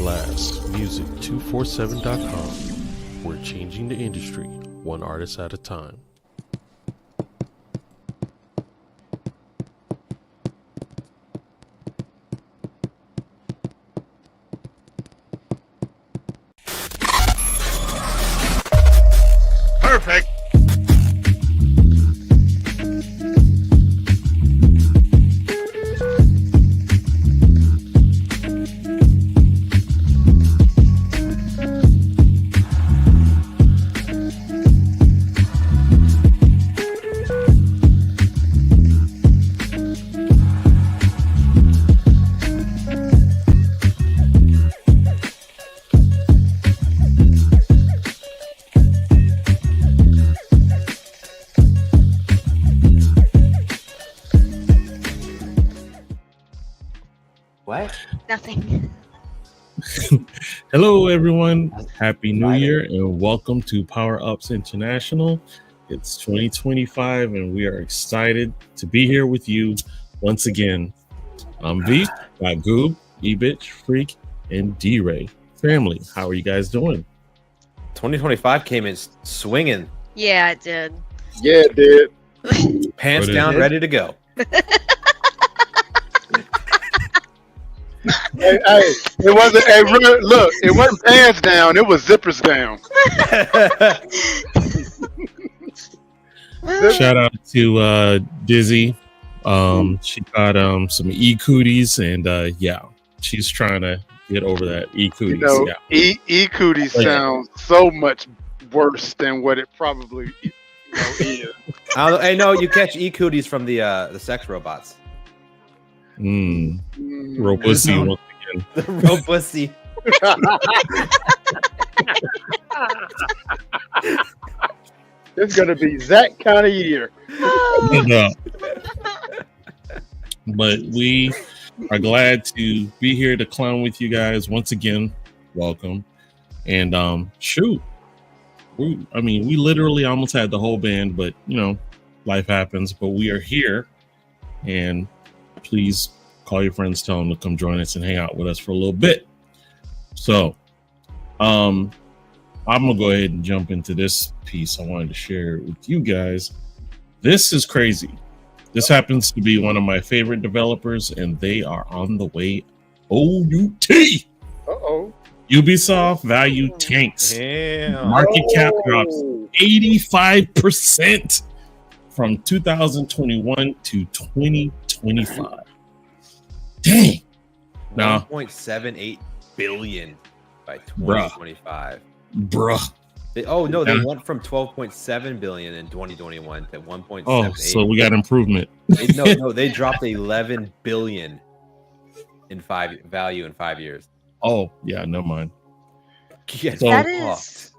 last, music247.com. We're changing the industry, one artist at a time. Perfect. Nothing. Hello, everyone. Happy New Year and welcome to Power Ups International. It's 2025 and we are excited to be here with you once again. I'm V, got GOOB, EBTCH, and DRay. Family, how are you guys doing? 2025 came in swinging. Yeah, it did. Yeah, it did. Pants down, ready to go. Hey, it wasn't. Hey, look, it wasn't pants down. It was zippers down. Shout out to Dizzy. She got some e-cooties and yeah, she's trying to get over that e-cooties. You know, yeah. e-cooties sounds so much worse than what it probably is. I know you catch e-cooties from the sex robots. Robussy once again. The Robussy. It's gonna be that kind of year. But we are glad to be here to clown with you guys once again. Welcome. And shoot. We literally almost had the whole band, but you know, life happens. But we are here, and please call your friends, tell them to come join us and hang out with us for a little bit. So, I'm gonna go ahead and jump into this piece I wanted to share with you guys. This is crazy. This happens to be one of my favorite developers, and they are on the way. OUT. Ubisoft value tanks. Damn. Market cap drops 85% from 2021 to 2025. Dang. Now 1.78 billion by 2025. Bruh. They went from 12.7 billion in 2021 to 1.78. Oh, so we got improvement. They dropped 11 billion in value in 5 years. Oh, yeah, never mind. Yeah, So- That is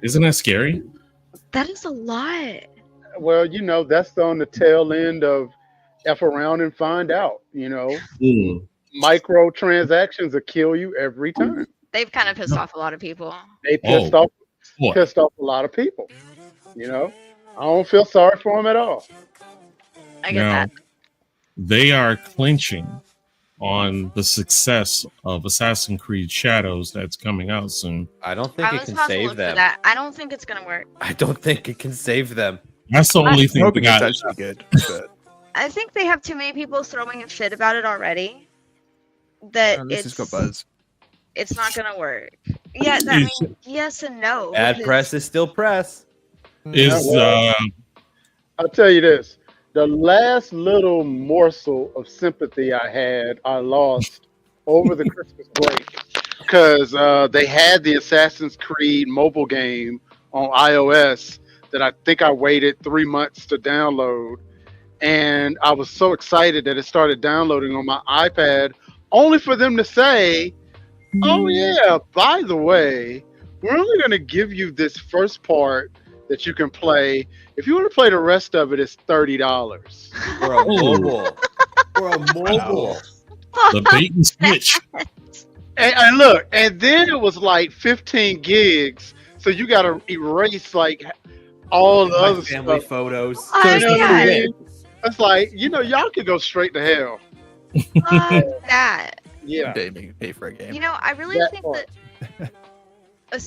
Isn't that scary? a lot. Well, you know, that's on the tail end of F around and find out. You know, microtransactions will kill you every time. They've kind of pissed off a lot of people. They pissed off a lot of people. You know, I don't feel sorry for them at all. I get Now, that. they are clinching on the success of Assassin's Creed Shadows that's coming out soon. I don't think I it was can about to save look for them. that. I don't think it's gonna work. I don't think it can save them. That's the only thing we hoping it's got. actually good. But I think they have too many people throwing a fit about it already. That at least it's got buzz. it's not gonna work. Yeah, that means yes and no. Bad because- press is still press. Is I'll tell you this. The last little morsel of sympathy I lost over the Christmas break because they had the Assassin's Creed mobile game on iOS that I think I waited 3 months to download. And I was so excited that it started downloading on my iPad, only for them to say, oh yeah, by the way, we're only going to give you this first part that you can play. If you want to play the rest of it, it's $30. For a mobile. For a mobile. the bait and switch. And look, and then it was like 15 gigs, so you got to erase like all the other family stuff. photos. Oh, You know what I yeah. mean? It's like, you know, y'all could go straight to hell. Fuck that. Yeah, Pay for a game. You know, I really that think part. that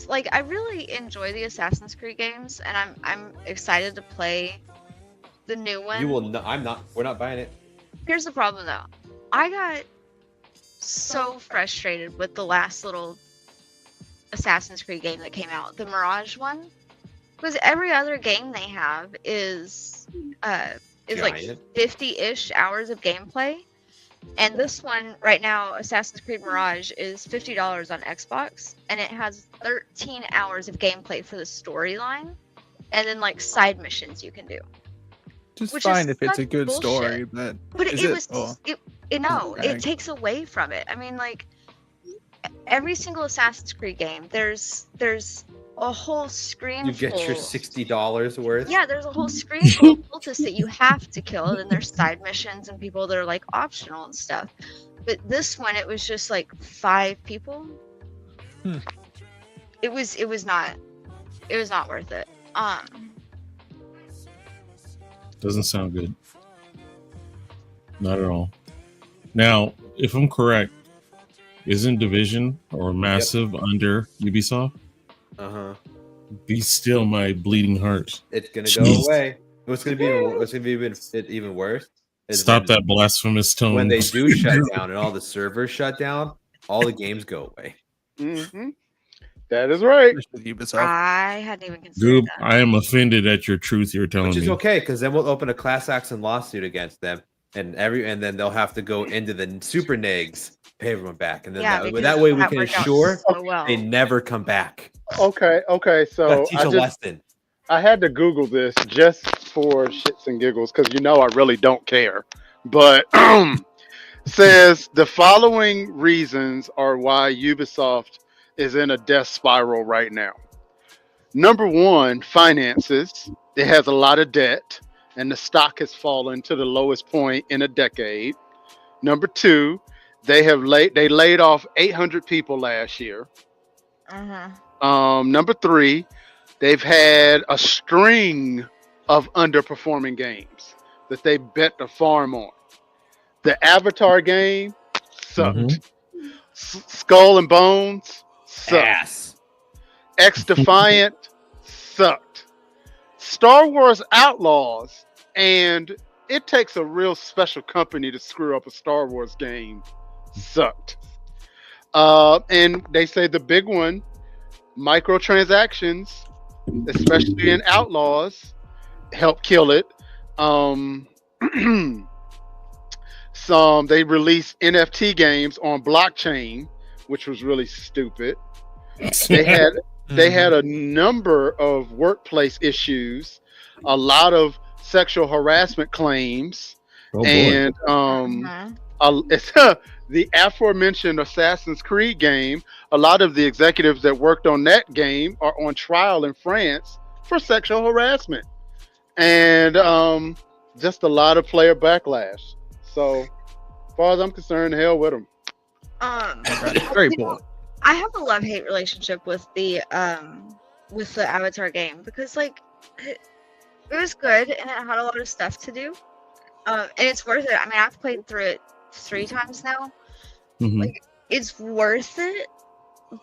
like I really enjoy the Assassin's Creed games, and I'm excited to play the new one. You will not. I'm not. We're not buying it. Here's the problem though. I got so frustrated with the last little Assassin's Creed game that came out, the Mirage one, because every other game they have is like Giant. 50-ish hours of gameplay, and this one right now, Assassin's Creed Mirage, is $50 on Xbox, and it has 13 hours of gameplay for the storyline, and then like side missions you can do. Just Which fine is if it's a such good bullshit. story, but But is it it? was Oh. no, Okay. it takes away from it. I mean, like every single Assassin's Creed game, there's a whole screen. You get your full- $60 worth. Yeah, there's a whole screen full of cultists that you have to kill, and there's side missions and people that are like optional and stuff. But this one, it was just like 5 people. Hmm. It was not worth it. Doesn't sound good. Not at all. Now, if I'm correct, isn't Division or Massive under Ubisoft? Uh-huh. Be still my bleeding heart. It's gonna go Jeez. away. What's gonna be even worse? Is Stop when- that blasphemous tone. When they do shut down and all the servers shut down, all the games go away. Hmm. That is right. With Ubisoft. I hadn't even considered Goob, that. I am offended at your truth you're telling Which is me. okay, because then we'll open a class action lawsuit against them, and then they'll have to go into the super negs, pay everyone back, and then because that way we that can worked out ensure so well. they never come back. Okay. So Gotta teach a I lesson. had to Google this just for shits and giggles because I really don't care. But says the following reasons are why Ubisoft is in a death spiral right now. Number 1, finances. It has a lot of debt, and the stock has fallen to the lowest point in a decade. Number 2, they laid off 800 people last year. Uh-huh. Number 3, they've had a string of underperforming games that they bet the farm on. The Avatar game sucked. Mhm. Skull and Bones sucked. Ass. X Defiant sucked. Star Wars Outlaws, and it takes a real special company to screw up a Star Wars game, sucked. And they say the big one, microtransactions, especially in Outlaws, help kill it. They released NFT games on blockchain, which was really stupid. They had a number of workplace issues, a lot of sexual harassment claims, Oh, boy. and Uh-huh. it's the aforementioned Assassin's Creed game. A lot of the executives that worked on that game are on trial in France for sexual harassment, and just a lot of player backlash. So, as far as I'm concerned, hell with them. Very you know, cool. I have a love-hate relationship with the Avatar game because like it was good and it had a lot of stuff to do. And it's worth it. I mean, I've played through it 3 times now. Mhm. Like it's worth it,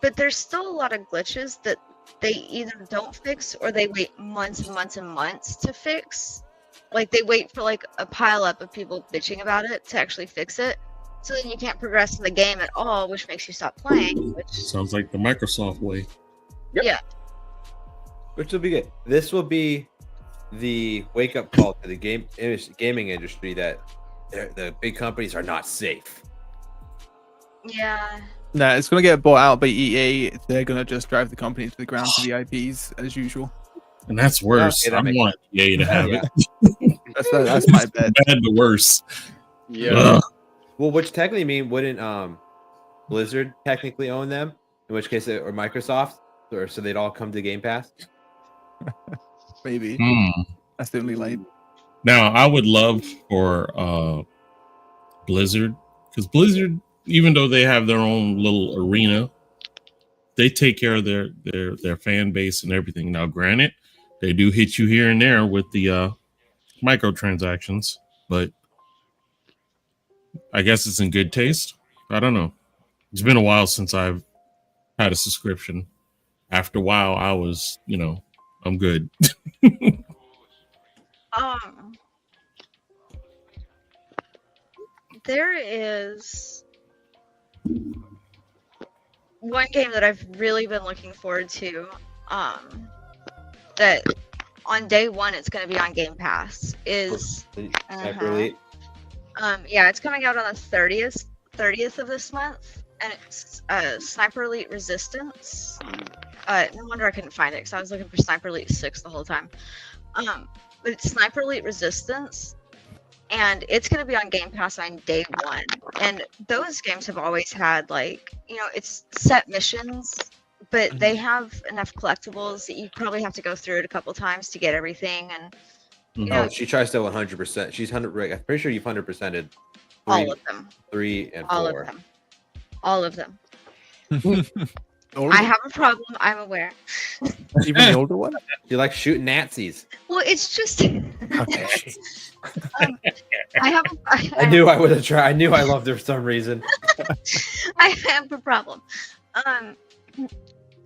but there's still a lot of glitches that they either don't fix or they wait months and months and months to fix. Like they wait for like a pile up of people bitching about it to actually fix it. So then you can't progress in the game at all, which makes you stop playing. Which Sounds like the Microsoft way. Which will be good. This will be the wake up call to the gaming industry that the big companies are not safe. yeah. Nah, it's gonna get bought out by EA. They're gonna just drive the company to the ground for the IPs as usual. And that's worse. Okay, that I makes want EA to have Yeah. it. That's my bet. Bad to worse. Yeah. Ugh. Well, which technically mean wouldn't Blizzard technically own them? In which case, or Microsoft, or so they'd all come to Game Pass. Maybe Hmm. that's the only lane. Now, I would love for Blizzard, because Blizzard, even though they have their own little arena, they take care of their fan base and everything. Now, granted, they do hit you here and there with the microtransactions, but I guess it's in good taste. I don't know. It's been a while since I've had a subscription. After a while, I was, I'm good. There is one game that I've really been looking forward to. That on day one it's going to be on Game Pass. Is Sniper Elite. Yeah, it's coming out on the 30th of this month, and it's Sniper Elite Resistance. No wonder I couldn't find it because I was looking for Sniper Elite 6 the whole time. But it's Sniper Elite Resistance, and it's going to be on Game Pass on day one. And those games have always had, like, it's set missions, but they have enough collectibles that you probably have to go through it a couple times to get everything. And she tries to 100%. She's 100. I'm pretty sure you've 100%ed all of them. 3 and 4. All of them. I have a problem. I'm aware. Even the older one? You like shooting Nazis? Well, it's just. Okay. I knew I would have tried. I knew I loved her for some reason. I have a problem.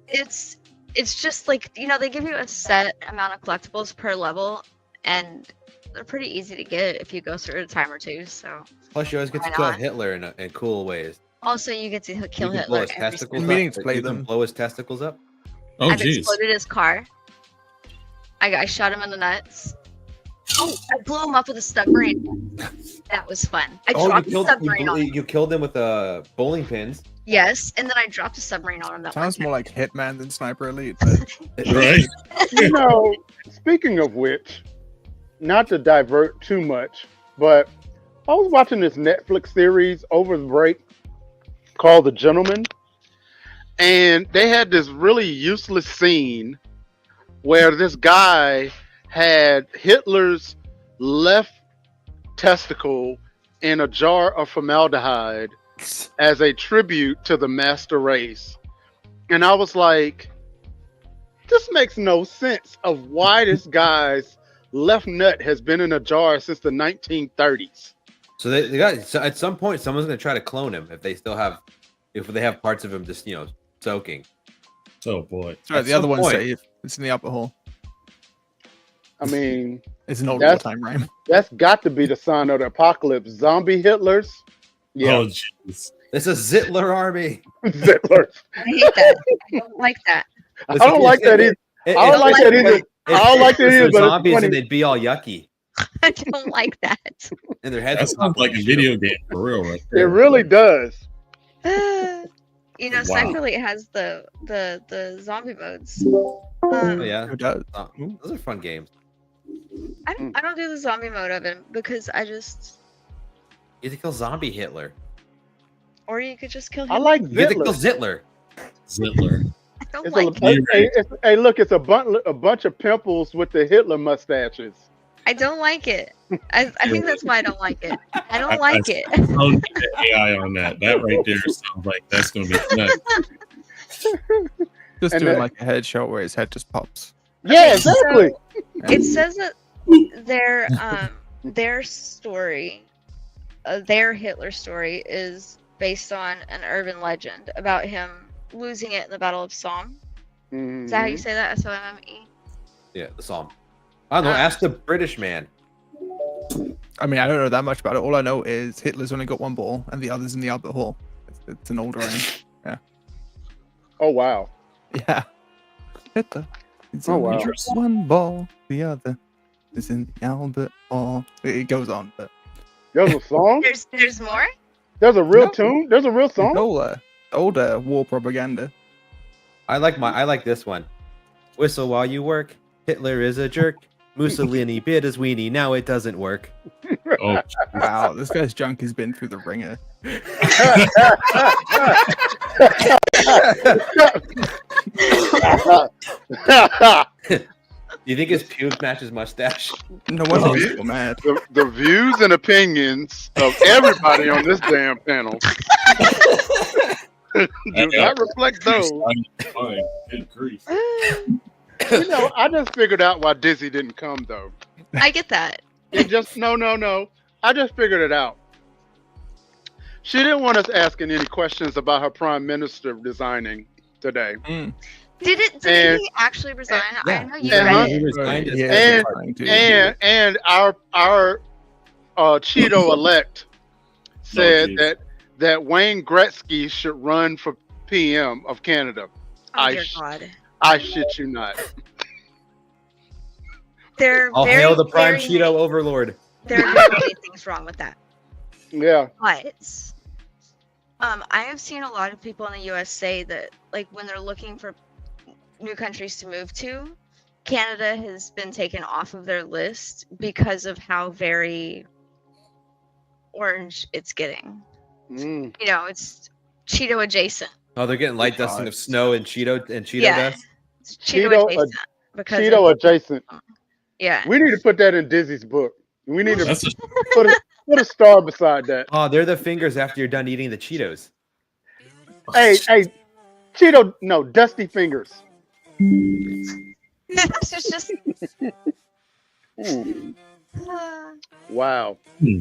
It's just like, they give you a set amount of collectibles per level, and they're pretty easy to get if you go through a time or two. So plus, you always get to kill Hitler in cool ways. Also, you get to kill Hitler. Blow his testicles up. Blow his testicles up. Oh, I've jeez. exploded his car. I shot him in the nuts. Oh, I blew him up with a submarine. That was fun. I dropped a submarine on him. You killed him with bowling pins. Yes, and then I dropped a submarine on him. That sounds more like Hitman than Sniper Elite. But... Right. Speaking of which, not to divert too much, but I was watching this Netflix series over the break called The Gentleman, and they had this really useless scene where this guy had Hitler's left testicle in a jar of formaldehyde as a tribute to the master race. And I was like, this makes no sense of why this guy's left nut has been in a jar since the 1930s. So they got, so at some point someone's going to try to clone him if they have parts of him just soaking. Oh boy. Sorry, the other one's safe. It's in the upper hole. I mean, it's an old time rhyme. That's got to be the sign of the apocalypse. Zombie Hitlers. Yeah. Oh jeez. It's a Zitler army. Zitlers. I hate that. I don't like that. I don't like that either. I don't like that either. I don't like that either. But zombies and they'd be all yucky. I don't like that. And their heads. That sounds like a video game for real, right? It really does. Sniper Elite has the zombie modes. Yeah, it does. Those are fun games. I don't do the zombie mode of it because I just. You have to kill Zombie Hitler. Or you could just kill him. I like You have to kill Zitler. Zitler. I don't It's like it. Hey, look, it's a bunch of pimples with the Hitler mustaches. I don't like it. I think that's why I don't like it. I don't like it. Don't get the AI on that. That right there sounds like that's going to be nuts. Just doing like a headshot where his head just pops. Yeah, exactly. So, it says that their story, their Hitler story, is based on an urban legend about him losing it in the Battle of Somme. Is that how you say that? SOMME? Yeah, the Somme. I don't know. Ask the British man. I mean, I don't know that much about it. All I know is Hitler's only got one ball, and the other's in the Albert Hall. It's an older one. Yeah. Oh wow. Yeah. Hitler. It's Oh, only wow. just one ball. The other is in the Albert Hall. It goes on, but There's a song. There's more. There's a real No. tune. There's a real it's song. older war propaganda. I like this one. Whistle while you work. Hitler is a jerk. Mussolini bit his weenie. Now it doesn't work. Oh, Wow, this guy's junk has been through the ringer. You think his pubes match his mustache? No wonder he's so mad. The views and opinions of everybody on this damn panel do not reflect those. fine. Good grief. I just figured out why Dizzy didn't come though. I get that. It just no. I just figured it out. She didn't want us asking any questions about her prime minister resigning today. Did he actually resign? Yeah, I know you yeah, read he it. resigned as Yeah, head And our Cheeto elect said geez. that Wayne Gretzky should run for PM of Canada. Oh dear God. I shit you not. There are I'll very, hail the prime very Cheeto many- overlord. There are very many things wrong with that. Yeah. But I have seen a lot of people in the US say that, like, when they're looking for new countries to move to, Canada has been taken off of their list because of how very orange it's getting. Mm. You know, it's Cheeto adjacent. Oh, they're getting light dusting of snow and Cheeto Yeah. dust. It's Cheeto adjacent. Because Cheeto adjacent. yeah. We need to put that in Dizzy's book. We need to That's a, put a star beside that. Oh, they're the fingers after you're done eating the Cheetos. Hey, Cheeto, no, Dusty Fingers. It's just Mm. Wow. Hmm.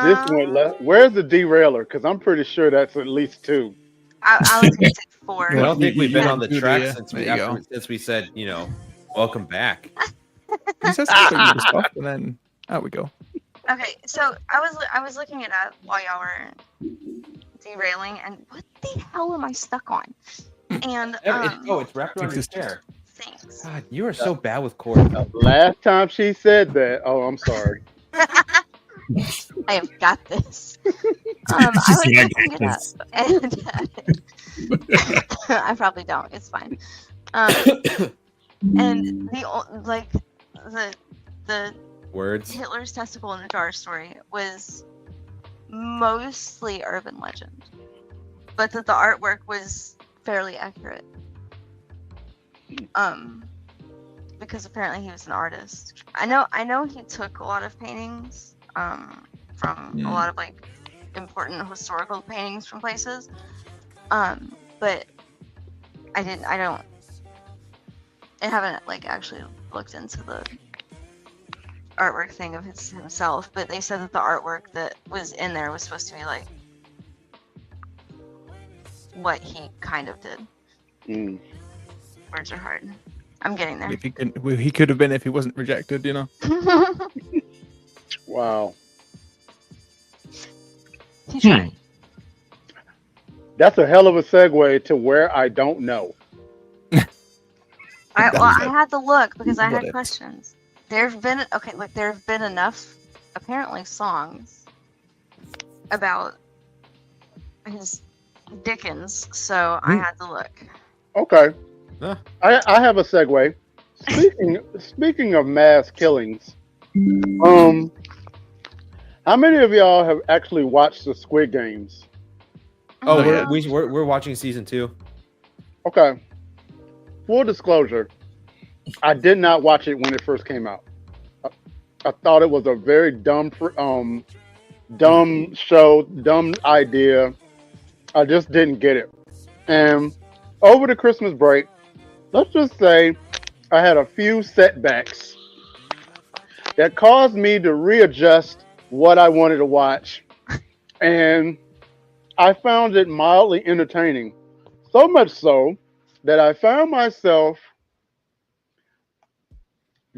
This went left. Where's the derailer? Because I'm pretty sure that's at least 2. I was gonna say 4. I don't think we've been on the you- track yeah, since there you since we said, welcome back. He says something good stuff, and then out we go. Okay, so I was looking it up while y'all were derailing, and what the hell am I stuck on? And It's wrapped around your Existence. chair. thanks. God, you are so bad with cord. Last time she said that, oh, I'm sorry. I have got this. I was Yeah, I looking it got up, and I probably don't. It's fine. And the Words. Hitler's testicle in the jar story was mostly urban legend, but that the artwork was fairly accurate. Because apparently he was an artist. I know he took a lot of paintings from a lot of like important historical paintings from places. But I haven't like actually looked into the artwork thing of himself, but they said that the artwork that was in there was supposed to be like what he kind of did. Mm. Words are hard. I'm getting there. If he could have been if he wasn't rejected, you know. Wow. He tried. That's a hell of a segue to where I don't know. I had to look because I Got had it. questions. There have been enough apparently songs about his Dickens, so I had to look. Okay. Huh. I have a segue. Speaking of mass killings, how many of y'all have actually watched the Squid Games? Oh, yeah. we're watching season 2. Okay. Full disclosure, I did not watch it when it first came out. I thought it was a very dumb show, dumb idea. I just didn't get it. And over the Christmas break, let's just say I had a few setbacks that caused me to readjust what I wanted to watch. And I found it mildly entertaining. So much so that I found myself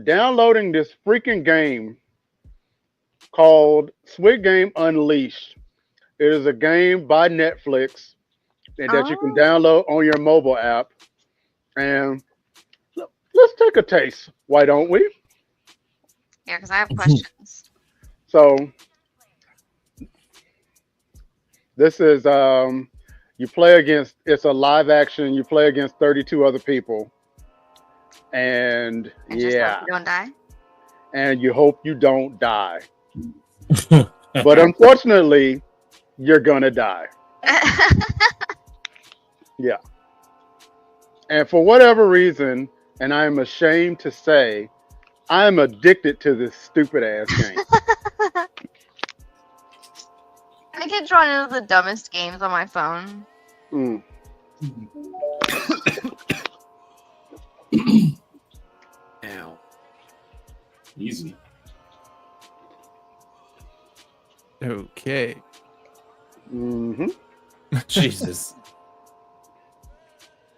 downloading this freaking game called Squid Game Unleashed. It is a game by Netflix that you can download on your mobile app. And let's take a taste. Why don't we? Yeah, because I have questions. So this is you play against, it's a live action, you play against 32 other people. And And just hope you don't die. and you hope you don't die. But unfortunately, you're gonna die. Yeah. And for whatever reason, and I am ashamed to say, I am addicted to this stupid ass game. I get drawn into the dumbest games on my phone. Mm. Ow. Easy. Okay. Mm-hmm. Jesus.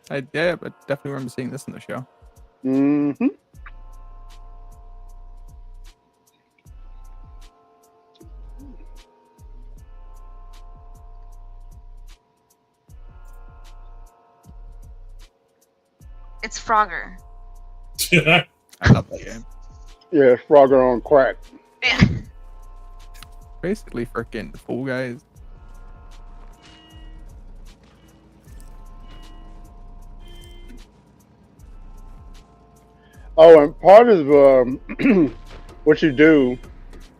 I definitely remember seeing this in the show. Mm-hmm. It's Frogger. I love that game. Yeah, Frogger on crack. Basically, freaking Fall Guys. Oh, and part of what you do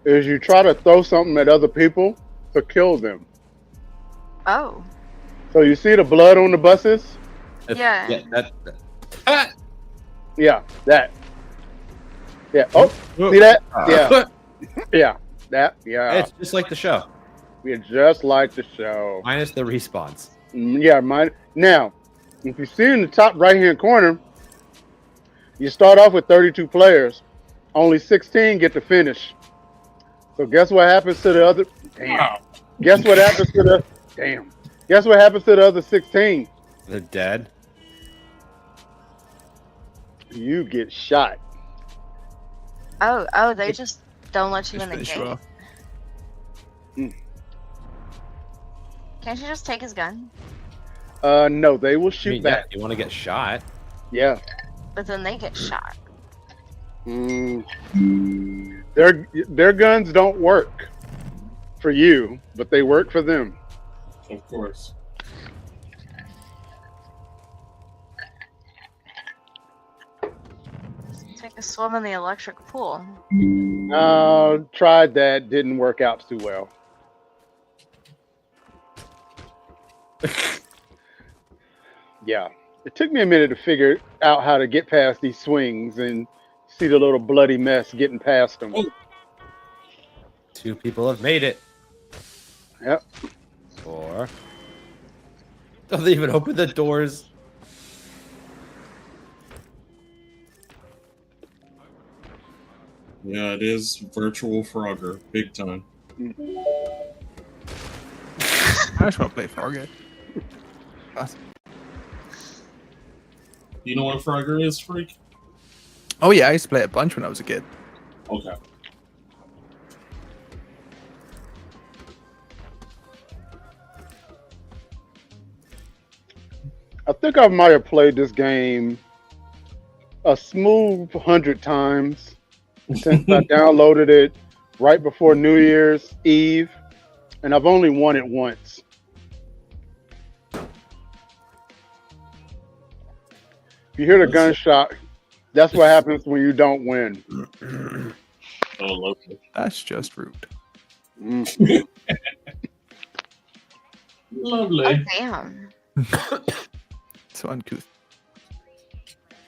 is you try to throw something at other people to kill them. Oh. So you see the blood on the buses? Yeah. Yeah, that. Yeah. Oh, see that? Yeah. Yeah. That. Yeah. It's just like the show, We're just like the show. minus the respawns. Yeah, mine. Now, if you see in the top right-hand corner, you start off with 32 players. Only 16 get to finish. So guess what happens to the other? Damn. Guess what happens to the? Damn. Guess what happens to the other 16? They're dead. You get shot. Oh, they just don't let you It's in the pretty gate. rough. Can't you just take his gun? No, they will I shoot mean, yeah, back. you want to get shot? Yeah. But then they get shot. Their guns don't work for you, but they work for them. Of course. Take a swim in the electric pool. Tried that, didn't work out too well. Yeah, it took me a minute to figure out how to get past these swings and see the little bloody mess getting past them. 2 people have made it. Yep. 4. Don't they even open the doors? Yeah, it is virtual Frogger, big time. I just want to play Frogger. Awesome. You know what Frogger is, Freak? Oh yeah, I used to play it a bunch when I was a kid. Okay. I think I might have played this game a smooth 100 times since I downloaded it right before New Year's Eve, and I've only won it once. If you hear the gunshot, that's what happens when you don't win. Oh, lovely. That's just rude. Mm. Lovely. Oh, damn. So uncouth.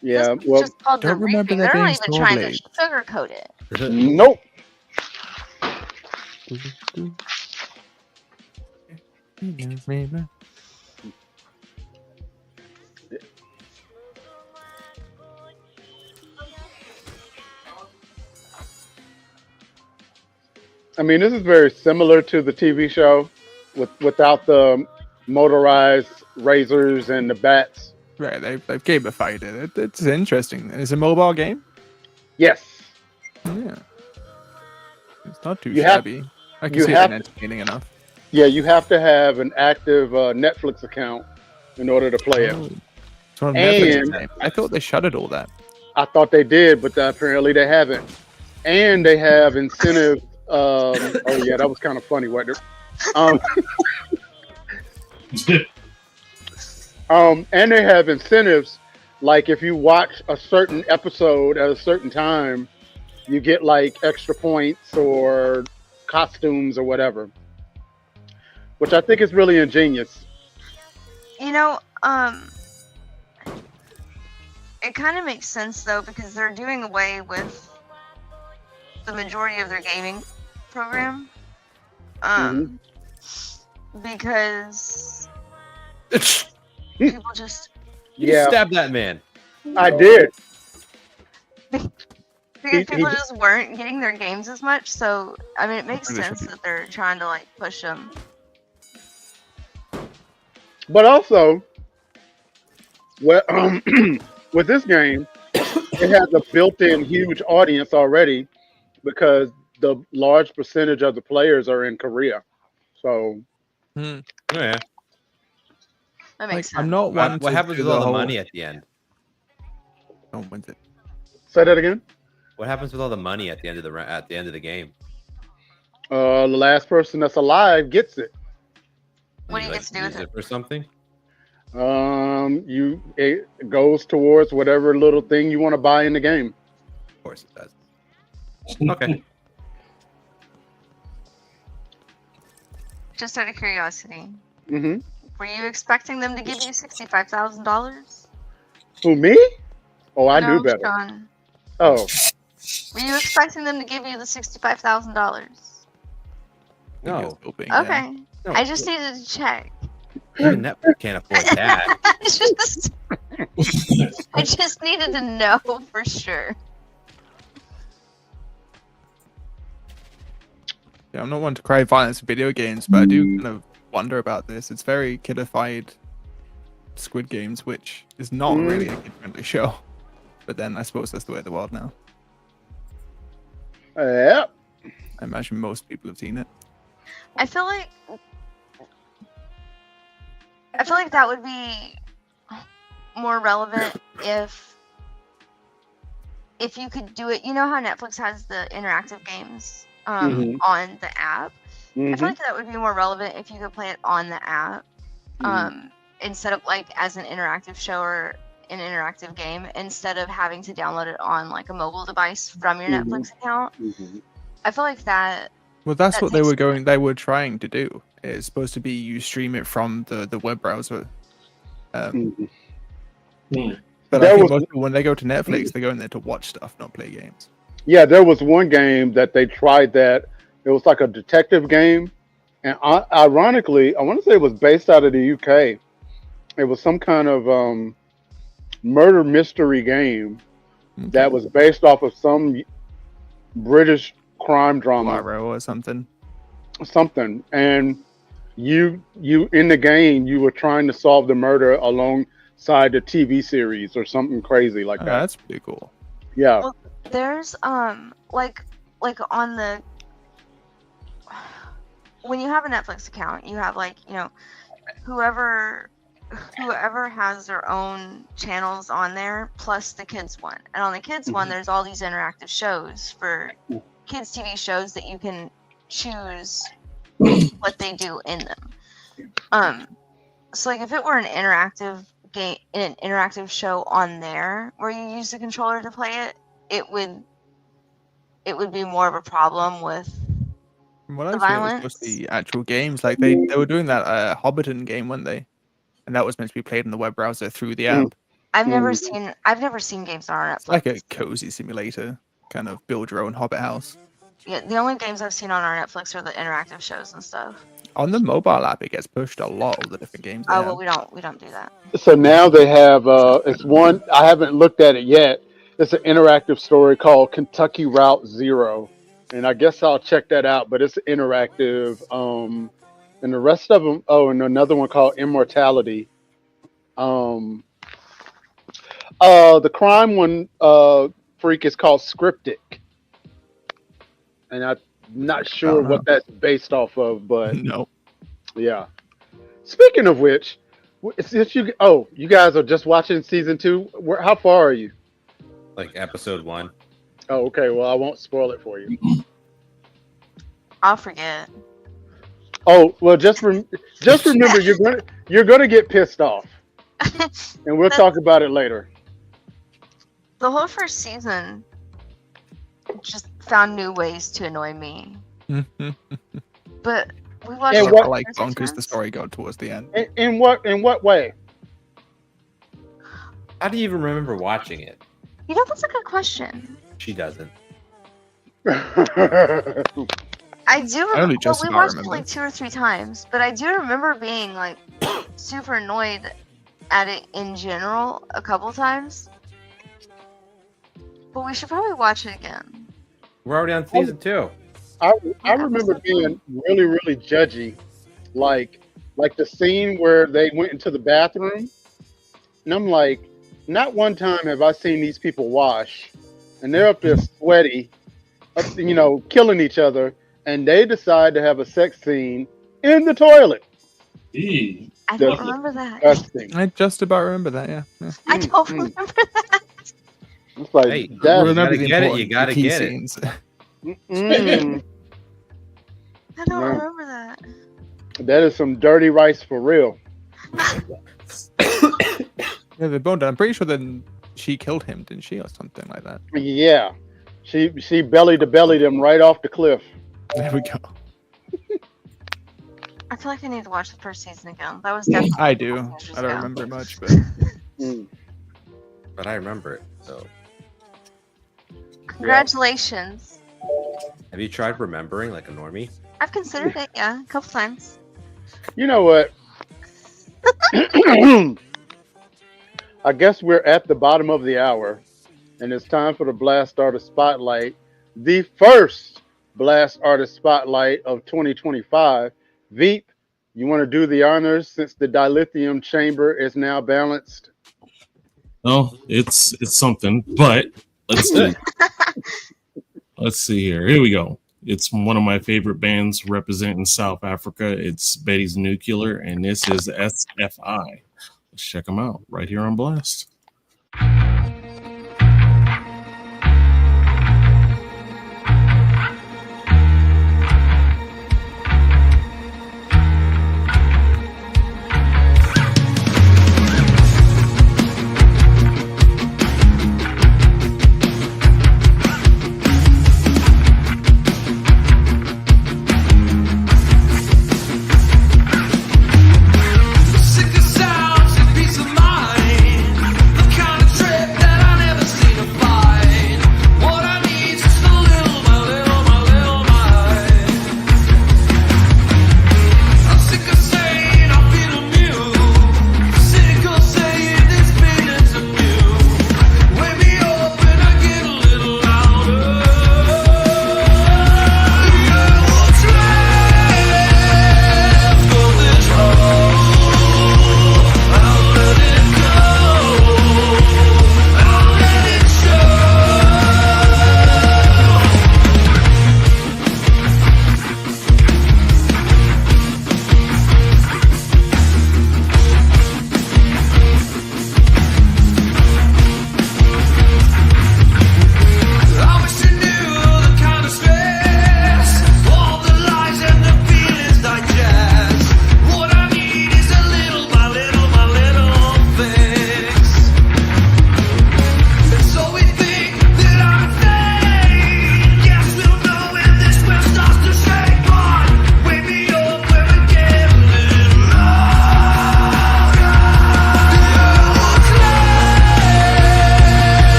Yeah, It's well, just called don't the remember reaping. there They're not being even saw trying blades. to sugarcoat it. nope. I mean, this is very similar to the TV show, without the motorized razors and the bats. Right, they've gamified it. It's interesting. It's a mobile game. Yes, Yeah, it's not too You have- shabby. I can you see it have- being entertaining enough. yeah, you have to have an active Netflix account in order to play it. Oh, it's one of Netflix's And- games. I thought they shuttered all that. I thought they did, but apparently they haven't. And they have incentives. Oh yeah, that was kind of funny, wasn't it? And they have incentives, like if you watch a certain episode at a certain time, you get like extra points or costumes or whatever, which I think is really ingenious. You know, it kind of makes sense though because they're doing away with the majority of their gaming program. Because people just You Yeah, stab that man. I did. because He- people he- just weren't getting their games as much. So I mean, it makes Really should sense be. that they're trying to like push them But also, well, with this game, it has a built-in huge audience already because the large percentage of the players are in Korea. So Hmm. Oh, yeah. That Like, makes sense. I'm not one What to happens do with all the whole... money at the end? Oh, when's it? say that again. What happens with all the money at the end of the game? The last person that's alive gets it. What do you like, get to do with use it? for something? It goes towards whatever little thing you want to buy in the game. Of course it does. Okay. Just out of curiosity, Mm-hmm. were you expecting them to give you $65,000? Who, me? Oh, I knew better. Sean. Oh, Were you expecting them to give you the $65,000? No. Okay. No. I just needed to check. Even Netflix can't afford that. I just needed to know for sure. Yeah, I'm not one to cry violence in video games, but I do kind of wonder about this. It's very kiddified Squid Games, which is not really a kid-friendly show. But then I suppose that's the way of the world now. yep. I imagine most people have seen it. I feel like that would be more relevant if you could do it. You know how Netflix has the interactive games Mhm. on the app? I Mhm. feel like that would be more relevant if you could play it on the app instead of like as an interactive show or an interactive game, instead of having to download it on like a mobile device from your Netflix account. Mhm. I feel like that. Well, that's That what they takes- were trying to do. It's supposed to be you stream it from the web browser. Mhm. But There I think was- most people, when they go to Netflix, they go in there to watch stuff, not play games. Yeah, there was one game that they tried that it was like a detective game, and ironically, I want to say it was based out of the UK. It was some kind of murder mystery game that was based off of some British crime drama, Poirot or something. and you in the game you were trying to solve the murder alongside the TV series or something crazy like Oh, that. that's pretty cool. Yeah. Well, there's like on the when you have a Netflix account, you have like, you know, whoever has their own channels on there plus the kids one. And on the kids one, there's all these interactive shows for kids TV shows that you can choose what they do in them. So like if it were an interactive game, an interactive show on there where you use the controller to play it, it would be more of a problem with From what the I've seen, it was violence. mostly actual games. Like they were doing that Hobbiton game, weren't they? And that was meant to be played in the web browser through the app. I've never seen games on our Netflix. It's like a cozy simulator, kind of build your own Hobbit house. Yeah, the only games I've seen on our Netflix are the interactive shows and stuff. On the mobile app, it gets pushed a lot of the different games. they Oh have. well, we don't do that. So now they have it's one I haven't looked at it yet. It's an interactive story called Kentucky Route Zero, and I guess I'll check that out. But it's interactive. And the rest of them. Oh, and another one called Immortality. The crime one freak is called Scriptic, and I'm not sure what that's based off of, but No. yeah. Speaking of which, since you guys are just watching season 2, how far are you? Like episode 1. Oh, okay. Well, I won't spoil it for you. I'll forget. Oh, well, just remember you're gonna get pissed off, and we'll talk about it later. The whole first season just found new ways to annoy me. But we watched And it what- I like first bonkers the times. story got towards the end. In what way? How do you even remember watching it? You know, that's a good question. She doesn't. I do remember. only just we about watched it remember. like 2 or 3 times, but I do remember being like super annoyed at it in general a couple times. But we should probably watch it again. We're already on season 2. I remember being really, really judgy. Like like the scene where they went into the bathroom, and I'm like, not one time have I seen these people wash, and they're up there sweaty, killing each other, and they decide to have a sex scene in the toilet. Eee. I don't remember that. Disgusting. I just about remember that. Yeah. I don't remember that. It's like, Hey, that's, Remember gotta the get it, important you gotta key get it. scenes. mm, I don't No. remember that. that is some dirty rice for real. Yeah, they boned. I'm pretty sure then she killed him, didn't she, or something like that? Yeah, she belly to belly them right off the cliff. There we go. I feel like I need to watch the first season again. That was definitely. I do. years I don't ago. remember much, but Mm. But I remember it. So, Congratulations. have you tried remembering like a normie? I've considered it, yeah, a couple times. You know what? I guess we're at the bottom of the hour, and it's time for the Blast Artist Spotlight, the first Blast Artist Spotlight of 2025. Veep, you want to do the honors since the dilithium chamber is now balanced? No, it's something, but let's see. Let's see here. Here we go. It's one of my favorite bands representing South Africa. It's Betty's Nuclear, and this is SFI. Let's check them out right here on Blast. Sick of sounds and peace of mind. The kind of trip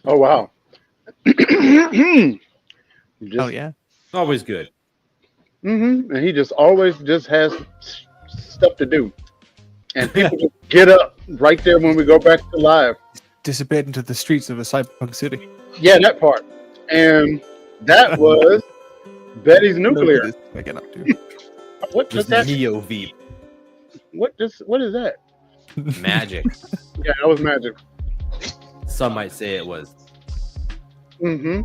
Oh wow. Oh yeah. Always good. And he just always just has stuff to do, and people just get up right there when we go back to live. Disappeared into the streets of a cyberpunk city. Yeah, that part, and that was Betty's Nuclear. Nobody's picking up to. What Just does that? Neo Veep. What is that? Magic. Yeah, that was magic. Some might say it was. Mm-hmm.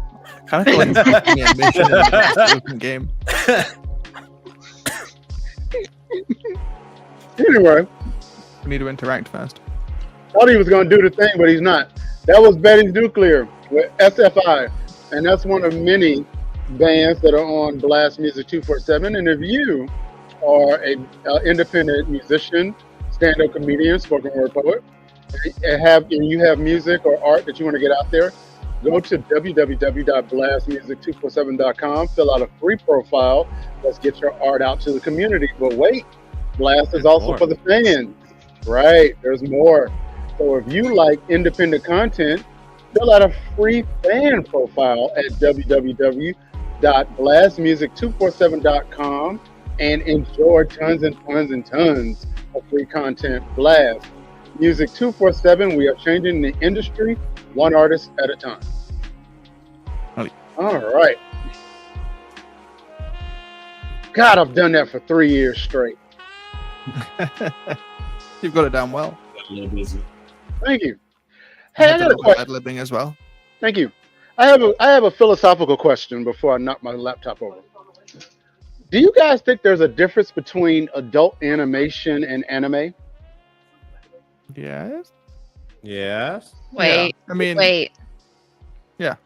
Kind of feel like it's an animation in a different game. Anyway, We need to interact fast. thought he was going to do the thing, but he's not. That was Betty's Nuclear with SFI, and that's one of many bands that are on Blast Music 247. And if you are an independent musician, stand-up comedian, spoken word poet, and you have music or art that you want to get out there, go to www.blastmusic247.com, fill out a free profile. Let's get your art out to the community. But wait, Blast is There's also more. for the fans. Right, there's more. So if you like independent content, fill out a free fan profile at www.blastmusic247.com and enjoy tons and tons and tons of free content. Blast Music 247, we are changing the industry one artist at a time. All right. God, I've done that for 3 years straight. You've got it down well. A little busy. Thank you. Hey, I got a question. Ad-libbing as well. Thank you. I have a philosophical question before I knock my laptop over. Do you guys think there's a difference between adult animation and anime? Yes. Yes. Wait, I mean, wait.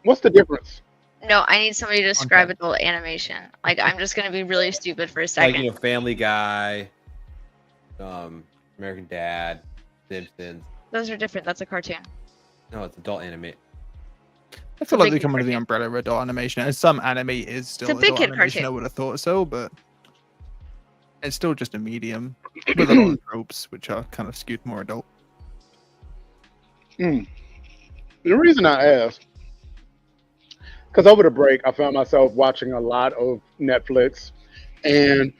What's the difference? No, I need somebody to describe adult animation. Like, I'm just gonna be really stupid for a Like, second. Family Guy, American Dad, Simpsons. Those are different. That's a cartoon. No, it's adult anime. I feel like big they come under the cartoon. umbrella of adult animation. And some anime is still It's a big adult kid animation. I cartoon. would have thought so, but it's still just a medium with a lot of tropes, which are kind of skewed more adult. The reason I ask, because over the break, I found myself watching a lot of Netflix, and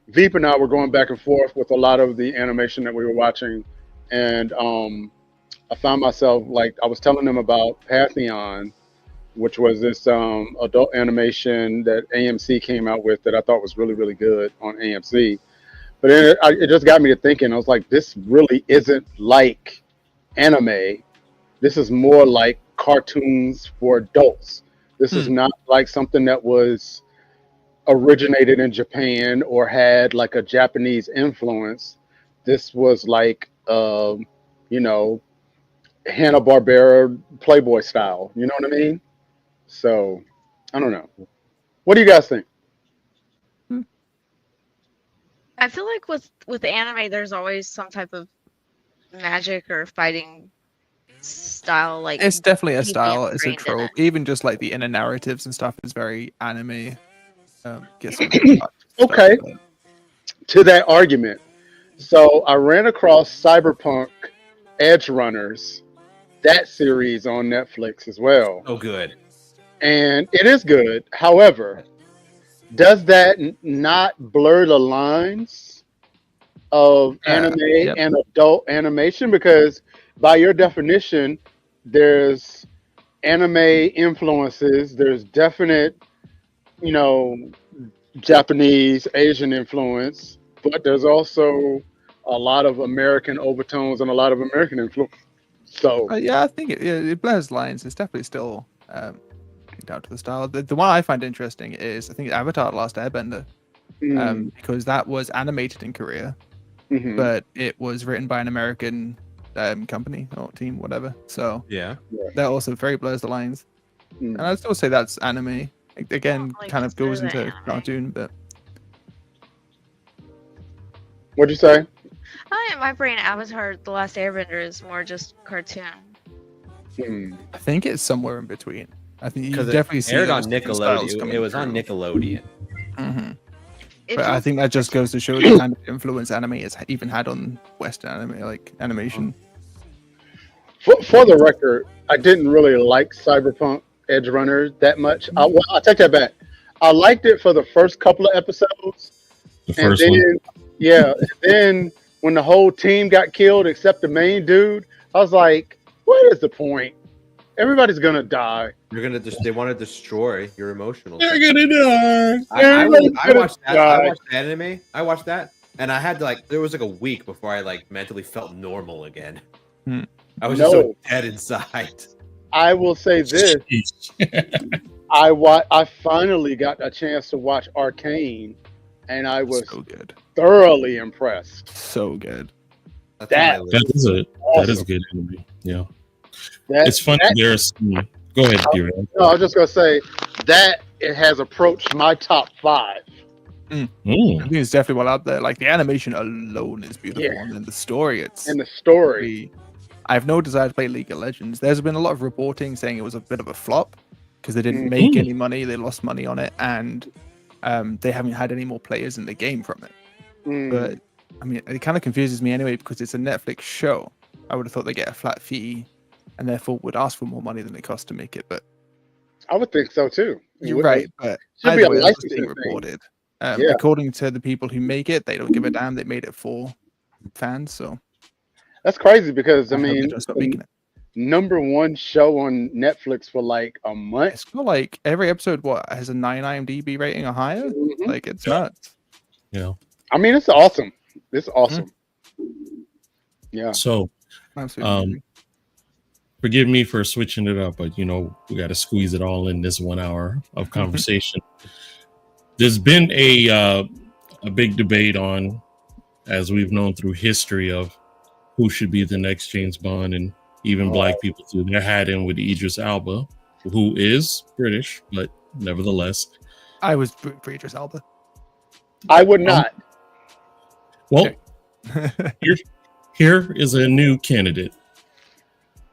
Veep and I were going back and forth with a lot of the animation that we were watching, and I found myself, like, I was telling them about Pantheon, which was this adult animation that AMC came out with that I thought was really, really good on AMC. But then it just got me to thinking. I was like, this really isn't like anime. This is more like cartoons for adults. This is not like something that was originated in Japan or had like a Japanese influence. This was like, Hanna-Barbera Playboy style. You know what I mean? So, I don't know. What do you guys think? I feel like with anime, there's always some type of magic or fighting style. Like, It's definitely a deeply style. It's a ingrained in trope. it. Even just like the inner narratives and stuff is very anime. Okay. To that argument. So I ran across Cyberpunk Edge Runners, that series on Netflix as well. Oh, good. And it is good. However, does that not blur the lines of anime Yep. and adult animation? Because by your definition, there's anime influences, there's definite, Japanese, Asian influence, but there's also a lot of American overtones and a lot of American influence. So, Yeah, I think it blurs lines. It's definitely still down to the style. The one I find interesting is, I think, Avatar: The Last Airbender, because that was animated in Korea, but it was written by an American company or team, whatever. So Yeah. that also very blurs the lines. And I'd still say that's anime. Again, Like, kind of consider goes that into anime. cartoon, but what'd you say? In my brain, Avatar: The Last Airbender is more just cartoon. I think it's somewhere in between. I think you Because definitely it see aired those on different styles Nickelodeon. coming It was on through. Nickelodeon. It But I feels think that just goes to show the kind of influence anime has even had on Western anime, like animation. For the record, I didn't really like Cyberpunk Edge Runner that much. I take that back. I liked it for the first couple of episodes, The and first then one. yeah, and then when the whole team got killed except the main dude, I was like, what is the point? Everybody's gonna die. You're gonna they want to destroy your emotional. They're side. gonna die. I Everybody's watched that. gonna I die. watched the anime. I watched that, and I had to like. There was like a week before I like mentally felt normal again. Hmm. I was just so No. dead inside. I will say this: Jeez. I finally got a chance to watch Arcane, and I was So good. thoroughly impressed. So good. That's That- on my That list. is a Awesome. that is a good anime. Yeah, That, it's funny. that- There's go ahead, DRay. no, I was just gonna say that it has approached my top 5. I think it's definitely well out there. Like the animation alone is beautiful, Yeah. and then the story, it's And the story, really- I have no desire to play League of Legends. There's been a lot of reporting saying it was a bit of a flop because they didn't make any money. They lost money on it, and they haven't had any more players in the game from it. mm, But I mean, it kind of confuses me anyway because it's a Netflix show. I would have thought they get a flat fee, and therefore would ask for more money than it costs to make it. But I would think so too. you're right. But Should be either a way, that's what's being licensing thing. reported. Yeah. According to the people who make it, they don't give a damn. They made it for fans, so That's crazy because I hope they mean, don't stop making it. #1 show on Netflix for like a month. It's got like every episode what has a 9 IMDb rating or higher. Mhm. Like it's nuts. Yeah. I mean, it's awesome. It's awesome. Yeah. So Absolutely. forgive me for switching it up, but we got to squeeze it all in this 1 hour of conversation. There's been a big debate on, as we've known through history, of who should be the next James Bond, and even black people threw their hat in with Idris Elba, who is British, but nevertheless. I was for Idris Elba. I would not. Well, here is a new candidate,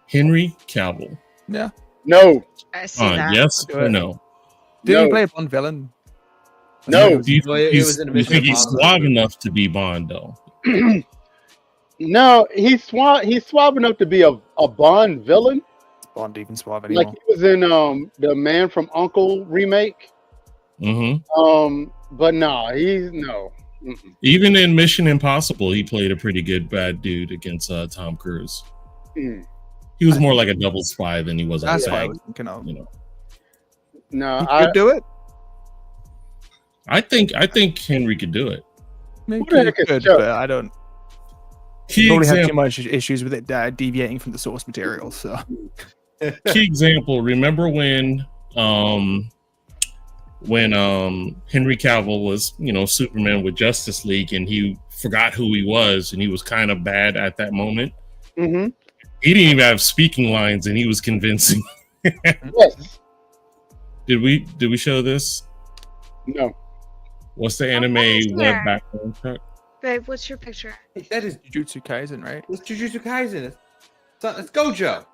Henry Cavill. Yeah. No. I see that. Yes Do or it. no? Did No. he play a Bond villain? No. Do you Well, it think was in a you Mission think he's Impossible. suave enough to be Bond, though? No, he's suave enough to be a Bond villain. Bond even suave anymore. Like he was in the Man from U.N.C.L.E. remake. Mm-hmm. But no, he's no. Mm-mm. Even in Mission Impossible, he played a pretty good bad dude against Tom Cruise. Mm. He was more like a double spy than he was a That's what I bad. was thinking of. No, He I could do it. I think Henry could do it. Maybe Who the he heck is could, Chuck? but I don't. Key Probably have too example. much issues with it deviating from the source material. So Key example. Remember when Henry Cavill was Superman with Justice League, and he forgot who he was, and he was kind of bad at that moment. Mm-hmm. He didn't even have speaking lines, and he was convincing. Yes. Did we show this? No. What's the anime is web there? background check? Babe, what's your picture? That is Jujutsu Kaisen, right? it's Jujutsu Kaisen. It's Gojo.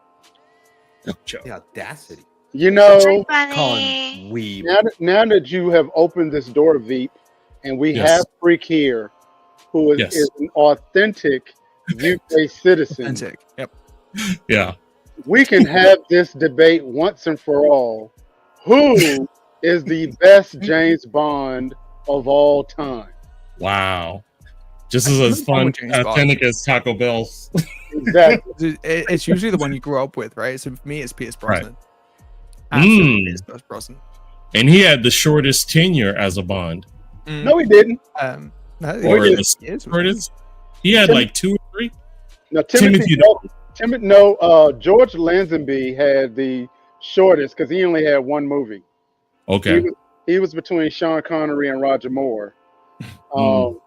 Joe. The audacity. You know, Bunny. Weeb. now that you have opened this door, Veep, and we Yes. have Freak here, who is, Yes. is an authentic UK citizen, Authentic. Yep. Yeah. we can have this debate once and for all. Who is the best James Bond of all time? Wow. Just as fun, with James Bond. authentic as Taco Bell's. Exactly. It's usually the one you grew up with, right? So for me, it's Pierce Brosnan. Right. Absolutely, Mm. Pierce Brosnan. And he had the shortest tenure as a Bond. No, he didn't. No, Or it the was- it was- shortest. He had like 2 or 3. No, Timothy George Lazenby had the shortest because he only had one movie. Okay. He was between Sean Connery and Roger Moore. Mm.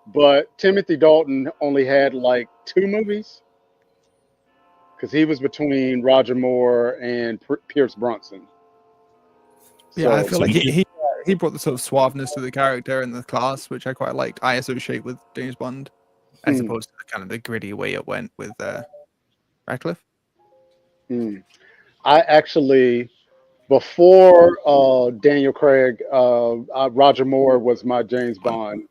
But Timothy Dalton only had like 2 movies because he was between Roger Moore and Pierce Brosnan. Yeah, I So- feel So like he- he brought the sort of suaveness to the character and the class, which I quite liked. I associate with James Bond, as Hmm. opposed to the kind of the gritty way it went with Radcliffe. I actually, before Daniel Craig, Roger Moore was my James Bond.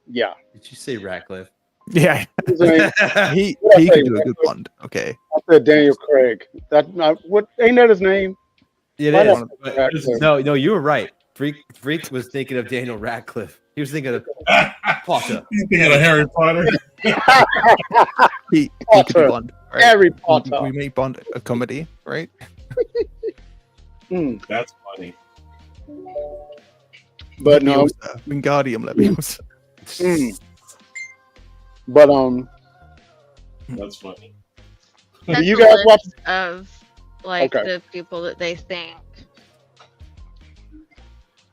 Yeah. Did you say Ratcliffe? Yeah, I he Yeah, he hey, can do a good Radcliffe. Bond. Okay, said Daniel Craig. That not what ain't that his name? It Why is. not but- Radcliffe? No, you were right. Freak was thinking of Daniel Radcliffe. He was thinking of Potter. He's thinking of Harry Potter. He could Potter. do Bond. Right? Harry Potter. We make Bond a comedy, right? That's funny. But no, Leviosa, Wingardium Leviosa. but That's funny. do That's you a guys list watch? of like Okay. the people that they think.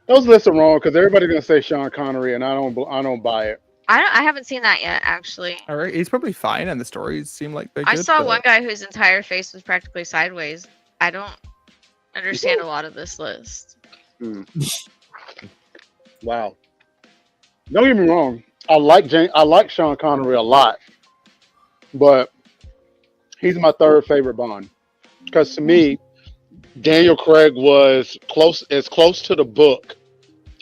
Those lists are wrong because everybody's gonna say Sean Connery, and I don't buy it. I haven't seen that yet, actually. All right, he's probably fine, and the stories seem like they're I good. saw but- one guy whose entire face was practically sideways. I don't understand a lot of this list. Wow. Don't get me wrong. I like Sean Connery a lot, but he's my third favorite Bond because to me, Daniel Craig was as close to the book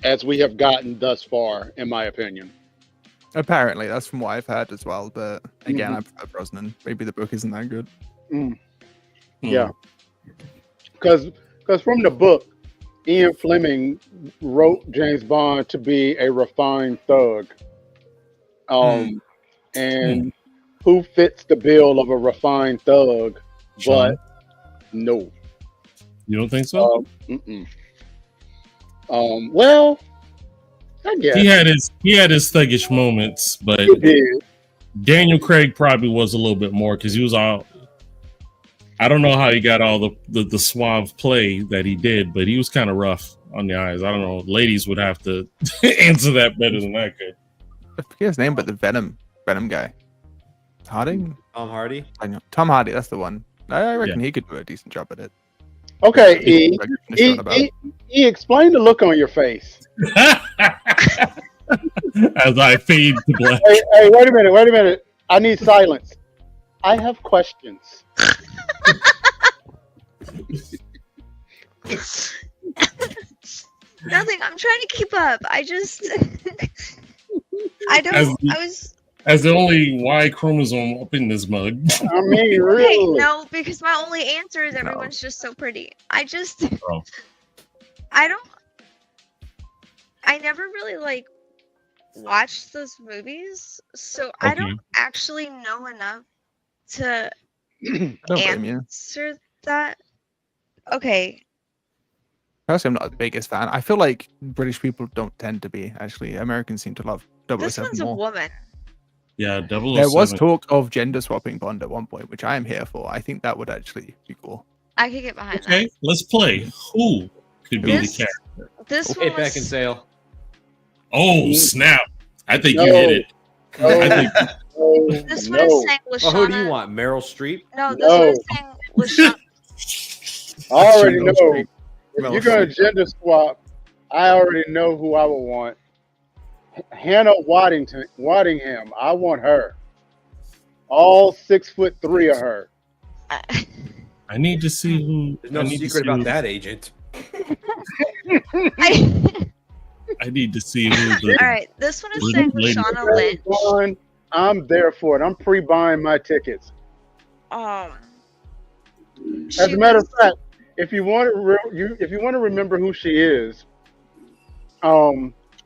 as we have gotten thus far, in my opinion. Apparently, that's from what I've heard as well. But again, I prefer Brosnan. Maybe the book isn't that good. Yeah, because from the book, Ian Fleming wrote James Bond to be a refined thug, and who fits the bill of a refined thug? Sean? But no. You don't think so? Well, I guess he had his thuggish moments, but he did. Daniel Craig probably was a little bit more because he was all. I don't know how he got all the suave play that he did, but he was kind of rough on the eyes. I don't know. Ladies would have to answer that better than I could. I forget his name, but the Venom guy, Harding. Tom Hardy. I know Tom Hardy. That's the one. I reckon he could do a decent job at it. Okay, He's recognition about it. explain the look on your face. As I fade to black. Hey, wait a minute. I need silence. I have questions. Nothing. I'm trying to keep up. I just. I don't. I was. As the only Y chromosome up in this mug. I mean, Okay, really? no, because my only answer is everyone's just so pretty. I just. Oh. I don't. I never really like watched those movies, so I don't actually know enough to I don't blame you. answer that. Okay. Personally, I'm not the biggest fan. I feel like British people don't tend to be. Actually, Americans seem to love 007 This one's a more. woman. Yeah, 007. There was talk of gender swapping Bond at one point, which I am here for. I think that would actually be cool. I could get behind Okay, let's play. Who could be This- the character? that. This Hey, one back in was, sale. Oh, snap. I think No. you hit it. No, I think this one no. is saying Well, who do you Lashana. want? Meryl Streep? No, this one is saying Lashana. I already Meryl know. Streep. If Meryl you're gonna Streep. gender swap, I already know who I would want. Hannah Waddingham. I want her. All 6'3" of her. I need to see who. There's no I need to secret see about who- that, agent. I need to see who the. All right, this one is Lady- saying lady- Lashana Lynch. One, I'm there for it. I'm pre-buying my tickets. As As a matter of fact, if you want to remember who she is,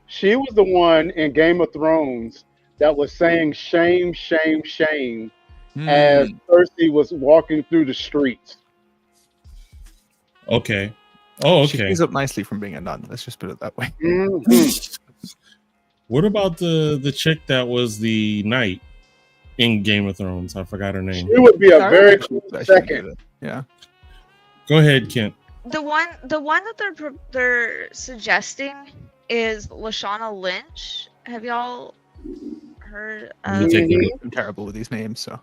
she was the one in Game of Thrones that was saying shame, shame, shame as Cersei was walking through the streets. Okay. Oh, She okay. cleans up nicely from being a nun. Let's just put it that way. Mhm. What about the chick that was the knight in Game of Thrones? I forgot her name. She would be a very She close was actually second. good. Yeah. Go ahead, Kent. the one that they're suggesting is Lashana Lynch. Have y'all heard? You take it. I'm terrible with these names, so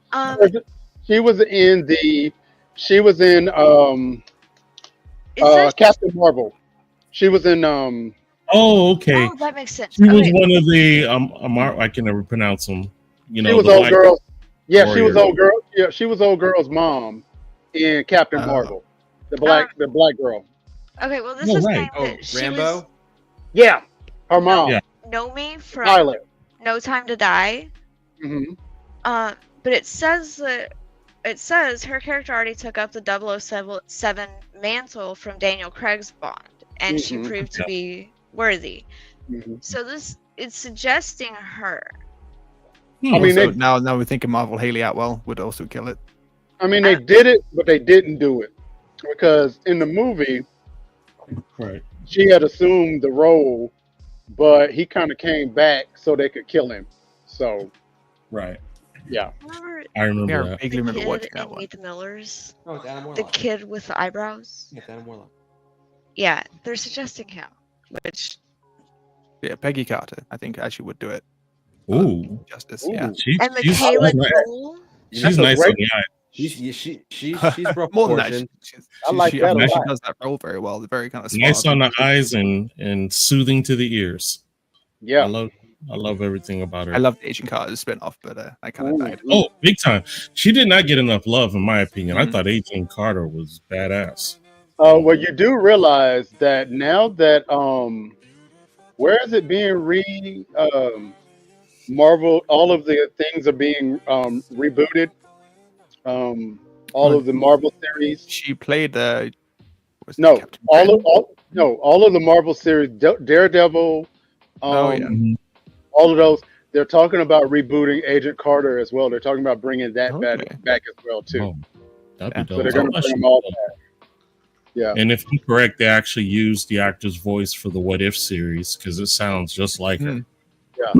She was in it says, Captain Marvel. She was in Oh, okay. oh, that makes sense. She was Okay. one of the I can never pronounce them. You know, she was the old black- girl. Yeah, she was warrior. old girl. Yeah, she was old girl's mom in Captain Oh. Marvel. The black girl. Okay, well, this Oh, is right. saying Oh, that she Rambo? Yeah, her mom. Yeah. know me from Pilot. No Time to Die. Hmm. But it says that it says her character already took up the 007 mantle from Daniel Craig's Bond, and she Mhm. proved to be worthy. Mhm. So it's suggesting her. I mean, Also, they- now we're thinking Marvel Haley Atwell would also kill it. I mean, they did it, but they didn't do it because in the movie Right. she had assumed the role, but he kind of came back so they could kill him. So Right. yeah, Remember I remember Yeah, I that. vaguely the remember kid watching in that one. Meet the Millers? No, it's Adam The Warlock. kid with the eyebrows? Yeah, it's Adam Warlock. Yeah, they're suggesting him, which Yeah, Peggy Carter, I think actually would do it. Ooh. Justice, Ooh. yeah. and She's Michaela nice. Cole. She's a nice great- on the eye. She's rough More than that, proportion. I like she that a actually lot. does that role very well. They're very kind of Nice suave. on the eyes and soothing to the ears. Yeah. I love everything about her. I love the Agent Carter spin-off, but I kind of Ooh. died. Oh, big time. She did not get enough love, in my opinion. I Mhm. thought Agent Carter was badass. Well, you do realize that now that where is it being Marvel? All of the things are being rebooted. All of the Marvel series. She played was it No, Captain Britain? all of the Marvel series. Daredevil. Oh, yeah. All of those. They're talking about rebooting Agent Carter as well. They're talking about bringing that Okay. back as well too. Oh, that'd Yeah. be So dope. they're going to I bring should- them all back. Yeah. And if I'm correct, they actually used the actor's voice for the What If series because it sounds just like her. Yeah.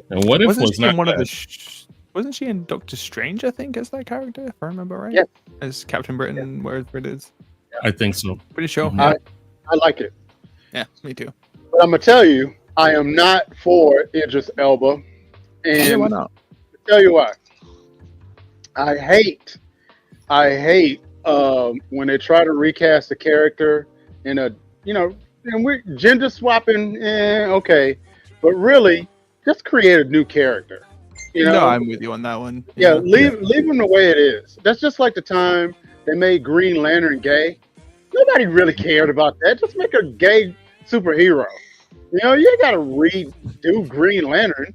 And What If Wasn't was she not in one of bad. the? Wasn't she in Doctor Strange? I think as that character, if I remember right. Yeah. As Captain Britain, wherever it is. I think so. Pretty sure. Mhm. Yeah. I like it. Yeah, me too. But I'm gonna tell you, I am not for Idris Elba, Yeah, why and not? I'll tell you why. I hate when they try to recast a character in a and we're gender swapping. Okay, but really, just create a new character. You know, No, I'm with you on that one. yeah, leave him the way it is. That's just like the time they made Green Lantern gay. Nobody really cared about that. Just make a gay superhero. You know, you gotta redo Green Lantern.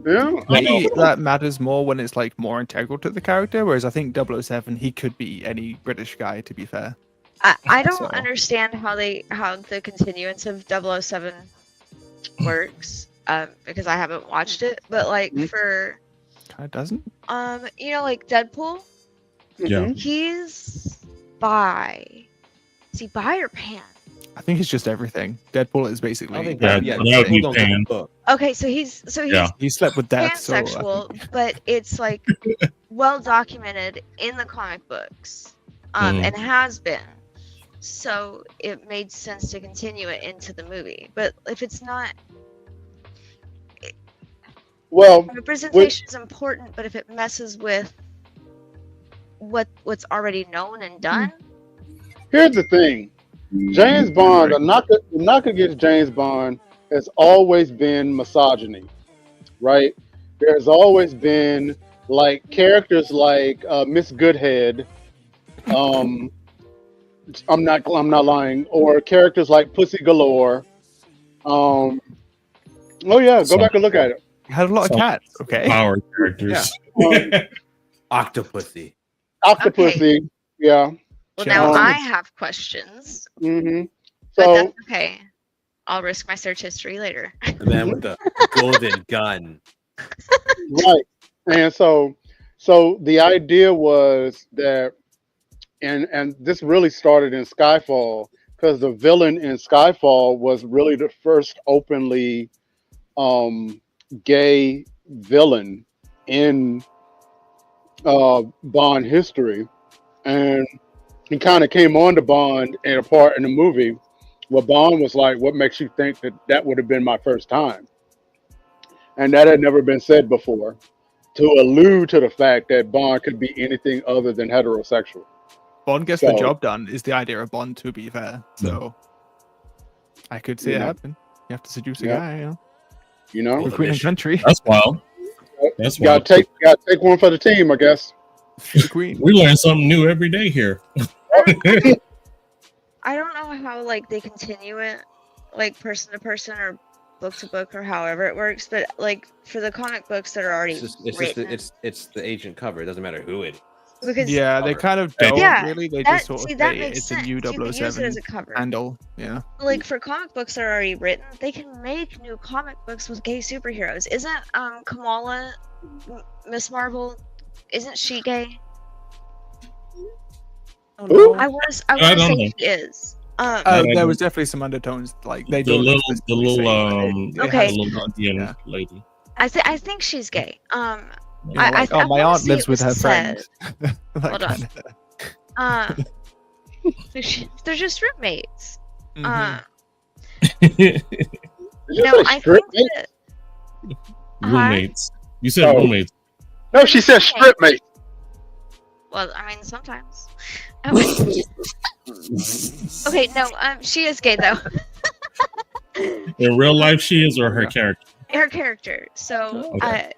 You know? Maybe that matters more when it's like more integral to the character, whereas I think 007 he could be any British guy. To be fair, I don't So- understand how the continuance of 007 works, because I haven't watched it. But like for kind of doesn't. like Deadpool, Yeah. Mhm. he's bi. Is he bi or pan? I think it's just everything. Deadpool is I basically. don't think Yeah, that, yeah, that would be people don't get the pan. book. Okay, so he's Yeah. He slept with death. So I pansexual, think- but it's like well documented in the comic books, and has been. So it made sense to continue it into the movie. But if it's not, Well, representation is important. But if it messes with what's already known and done, here's the thing. James Bond, the knock against James Bond has always been misogyny, right? There's always been like characters like Miss Goodhead. I'm not lying. Or characters like Pussy Galore. Oh yeah, go back and look at it. He had a lot of So- cats. Okay. Power characters. Octopussy. Octopussy, yeah. well, now Um, I have questions. hmm But So that's okay. I'll risk my search history later. The man with the golden gun. right, and so the idea was that, and this really started in Skyfall because the villain in Skyfall was really the first openly gay villain in Bond history, and he kind of came on to Bond in a part in the movie where Bond was like, "What makes you think that would have been my first time?" And that had never been said before, to allude to the fact that Bond could be anything other than heterosexual. Bond gets the So- job done. Is the idea of Bond, to be fair. So I could see it Yeah. happen. You have to seduce a Yeah. guy, you know. You know, Well, The Queen and Country. That's wild. That's wild. gotta take one for the team, I guess. The Queen. We learn something new every day here. I don't know how like they continue it, like person to person or book to book or however it works, but like for the comic books that are already It's just written, it's the agent cover. It doesn't matter who it is. Because Yeah, they kind of don't Yeah, really. They that- just sort of see, that say makes it's a sense. new You can use it as 007 a cover. handle. Yeah. like for comic books that are already written, they can make new comic books with gay superheroes. Isn't Kamala Miss Marvel? Isn't she gay? Who? I want to don't say know. she is. There was definitely some undertones. Like they The don't little, explicitly say, but Okay. has the little nods, Indian yeah. lady. I think she's gay. You know, like, I oh, my wanna aunt say lives it with was her said. friend. Hold on. They're just roommates. Mhm. Did you No, say I strip think mate? that. Roommates. You said Oh. roommates. No, she said strip mate. Well, I mean, sometimes. Okay, no, she is gay though. In real life, she is, or her character. Her character. So, Okay.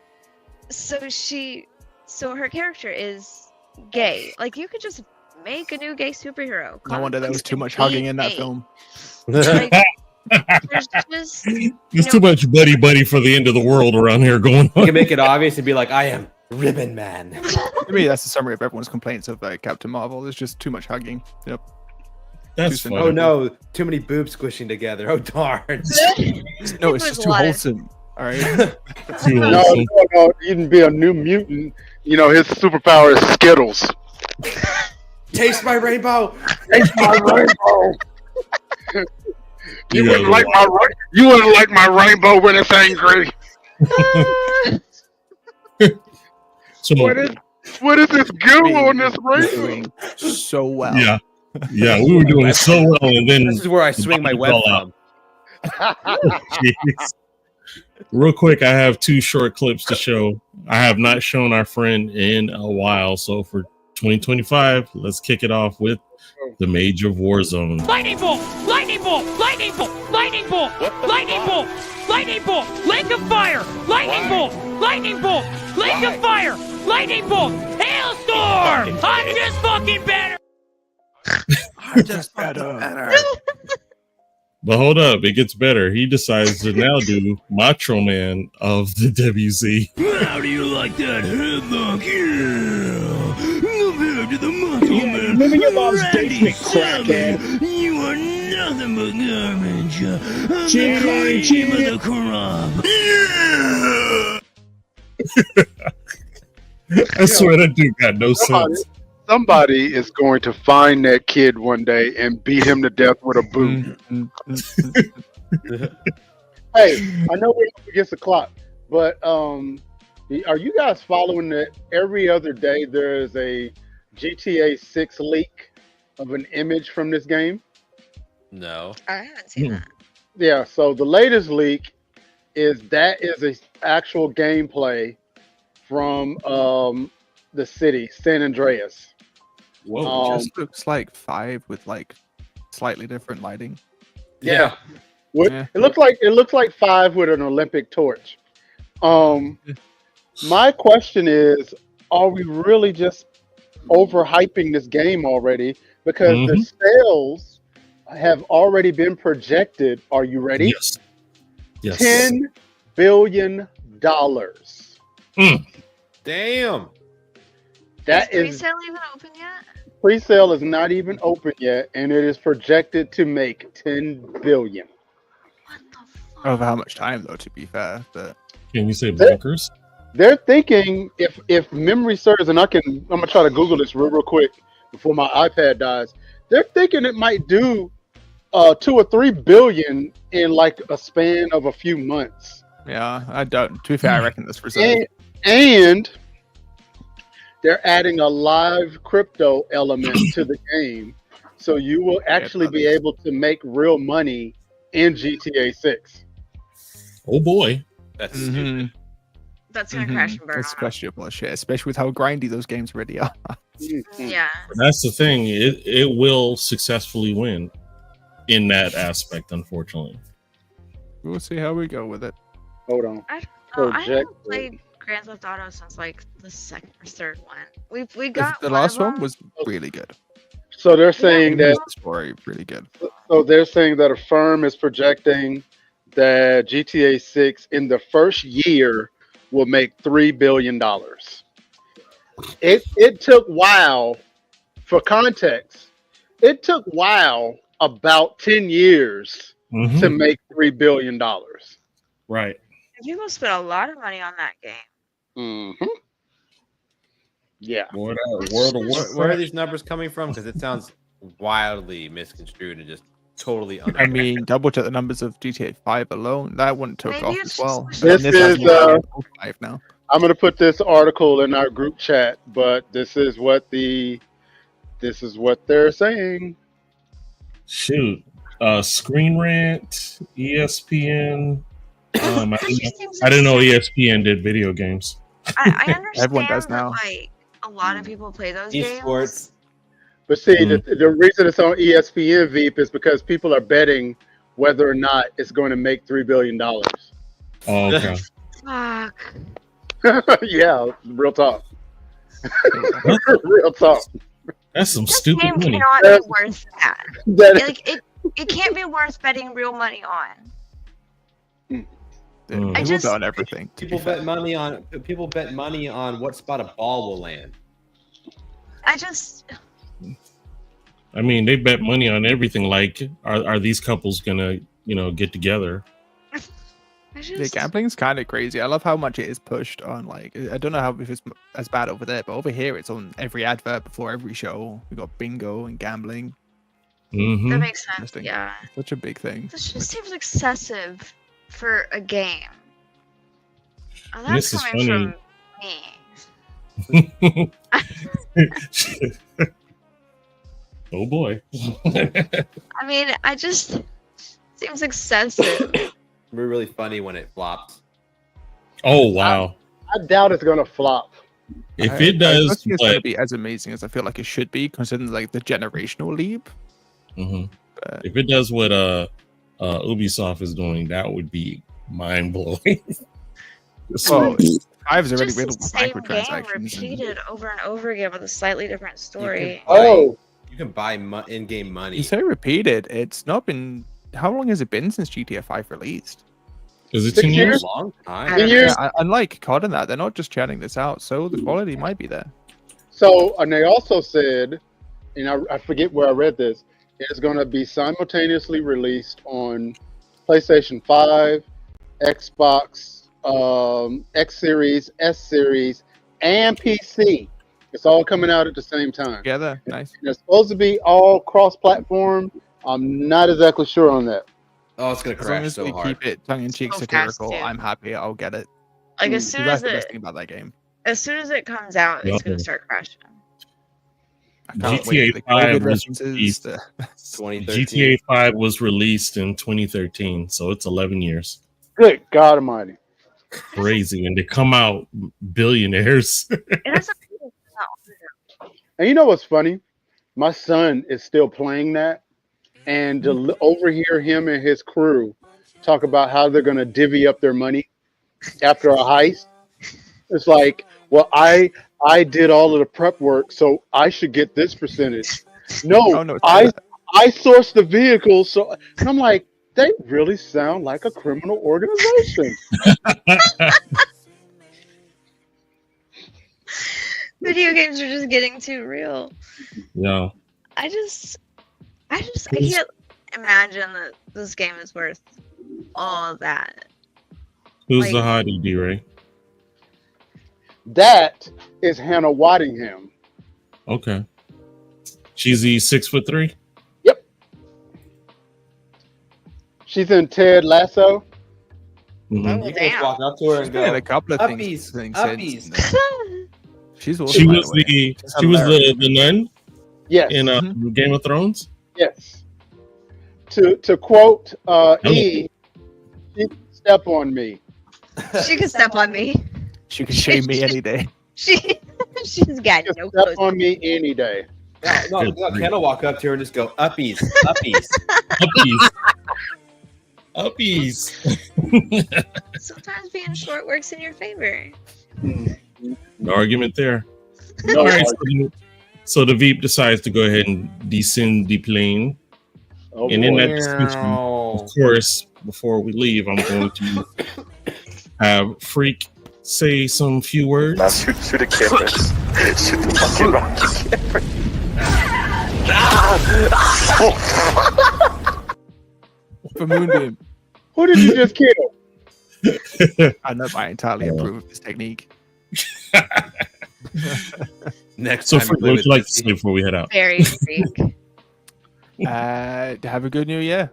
so her character is gay. Like, you could just make a new gay superhero. No Comic wonder there books was too can much be hugging in that made. film. Like, there's just There's too much buddy for the end of the world around here going You on. can make it obvious and be like, I am Ribbon Man. To me, that's the summary of everyone's complaints of Captain Marvel. There's just too much hugging. Yep. That's Too funny. Oh no, too many boobs squishing together. Oh darn. No, it's There's just a too lot of- wholesome. All right. Too No, wholesome. no, you can be a new mutant. You know, his superpower is Skittles. Taste my rainbow. Taste my rainbow. You You wouldn't guys like my rainbow when it's angry. So, What is this goo on this rainbow? Doing so well. yeah, we were doing so well, and then This is where I swing my web Fell out. from. Jeez. Real quick, I have 2 short clips to show. I have not shown our friend in a while, so for 2025, let's kick it off with the Mage of Warzone. Lightning bolt! Lightning bolt! Lightning bolt! Lightning bolt! Lightning bolt! Lightning bolt! Lake of fire! Lightning bolt! Lightning bolt! Lake of fire! Lightning bolt! Hailstorm! I'm just fucking better! Just better. But hold up, it gets better. He decides to now do Macho Man of the WZ. How do you like that headlock? Yeah! Compared to the muscle man, live in your mom's Randy basement, crackhead. Savage, you are nothing but garbage. I'm Cheating, the cream cheating. of the crop. Yeah! I swear that dude got no sense. Somebody is going to find that kid one day and beat him to death with a boot. Hey, I know we're up against the clock, but are you guys following that every other day there is a GTA 6 leak of an image from this game? No. I haven't seen that. Yeah, so the latest leak is a actual gameplay from the city, San Andreas. Whoa. It just looks like 5 with like slightly different lighting. Yeah. Yeah. It looks like 5 with an Olympic torch. My question is, are we really just overhyping this game already? Because the sales have already been projected. Are you ready? Yes. Yes. $10 billion. Damn. That Is is pre-sale even open yet? pre-sale is not even open yet, and it is projected to make $10 billion. What the fuck? Over how much time though? To be fair, but Can you say bonkers? They're thinking, if memory serves, and I'm gonna try to Google this real quick before my iPad dies. They're thinking it might do 2 or 3 billion in like a span of a few months. yeah, I don't. To be fair, I reckon that's reserved. And they're adding a live crypto element to the game, so you will actually be able to make real money in GTA 6. Oh boy. That's Mhm. stupid. That's gonna crash and burn. That's on 'em. questionable as shit, especially with how grindy those games already are. Yeah. That's the thing. It will successfully win in that aspect, unfortunately. We'll see how we go with it. Hold on. I Projected. haven't played Grand Theft Auto since like the second or third one. We got The one last of one them. was really good. So they're saying that. The story really good. So they're saying that a firm is projecting that GTA 6 in the first year will make $3 billion. It took WoW, for context, it took WoW about 10 years to make $3 billion. Right. People spent a lot of money on that game. Mm-hmm. Yeah. World of Where are Warcraft. these numbers coming from? Because it sounds wildly misconstrued and just totally I mean, double check the numbers of GTA 5 alone. That one took Maybe off it's as well. just- This And is, has 5 now. I'm going to put this article in our group chat, but this is what they're saying. Shoot. Screen Rant, ESPN. I didn't know ESPN did video games. I understand Everyone does that, now. like, a lot of people play those esports. games. But see, the reason it's on ESPN Veep is because people are betting whether or not it's going to make $3 billion. Oh, okay. Fuck. Yeah, real talk. Real talk. That's some This stupid game money. cannot be worth that. That, Like, it can't be worth betting real money on. People I just- bet on everything. to be People fair. bet money on what spot a ball will land. I mean, they bet money on everything. Like, are these couples gonna, get together? The gambling's kind of crazy. I love how much it is pushed on. Like, I don't know if it's as bad over there, but over here it's on every advert before every show. We got bingo and gambling. Mm-hmm. That makes sense. Interesting. Yeah. Such a big thing. This just seems excessive for a game. Oh, And that's this is coming funny. from me. Oh boy. I mean, I just seems excessive. It'd be really funny when it flops. Oh wow. I doubt it's going to flop. If I it don't does, think it's going to but be as amazing as I feel like it should be, considering like the generational leap. Mhm. But if it does what Ubisoft is doing, that would be mind blowing. well, 5 is already Just riddled the with same game microtransactions. and- repeated over and over again with a slightly different story. Oh, You can buy in-game money. You say repeated. It's not been. How long has it been since GTA 5 released? Is it 6 10 years? years? A long I time. don't know. Years. Unlike COD and that, they're not just chatting this out, so the quality might be there. so, and they also said, and I forget where I read this, it's going to be simultaneously released on PlayStation 5, Xbox, X Series, S Series, and PC. It's all coming out at the same time. Together, nice. And it's supposed to be all cross-platform. I'm not exactly sure on that. Oh, it's gonna As long crash as so we hard. keep it tongue-in-cheek So fast, satirical, too. I'm happy. I'll get it. Like as Mm. soon That's as the best thing it about that game. comes out, it's Yeah. gonna start crashing. I can't GTA wait for the 5 COVID was references. released. 2013. GTA 5 was released in 2013, so it's 11 years. Good God Almighty! Crazy, and they come out billionaires. It doesn't. And you know what's funny? My son is still playing that, and to overhear him and his crew talk about how they're going to divvy up their money after a heist, it's like, well, I did all of the prep work, so I should get this percentage. No, Oh, no, it's I not. sourced the vehicle, so and I'm like, they really sound like a criminal organization. Video games are just getting too real. Yeah. I can't imagine that this game is worth all of that. Who's the Like- hottie, DRay? That is Hannah Waddingham. Okay. She's the 6'3". She's in Ted Lasso. Mhm. You can Damn. just walk up to her She's and been in go, a couple of "Uppies, things uppies." since. She's awesome. She by was the way. the nun Yes. in Game of Thrones. Yes. To quote E, she can step on me. She can step on me. She could shame me any day. She's got She no can step clothes. on me any day. No, Ken will walk up to her and just go, "Uppies, uppies." Uppies. Sometimes being short works in your favor. No argument there. No, All right. So the Veep decides to go ahead and descend the plane. oh And in boy. that discussion, of course, before we leave, I'm going to have Freak say some few words? Now shoot the cameras. Shoot the fucking rocket camera. For Moonbeam. Who did you just kill? I know I entirely approve of this technique. Next So, time what would you like to say before we head out? Very freak. Have a good new year.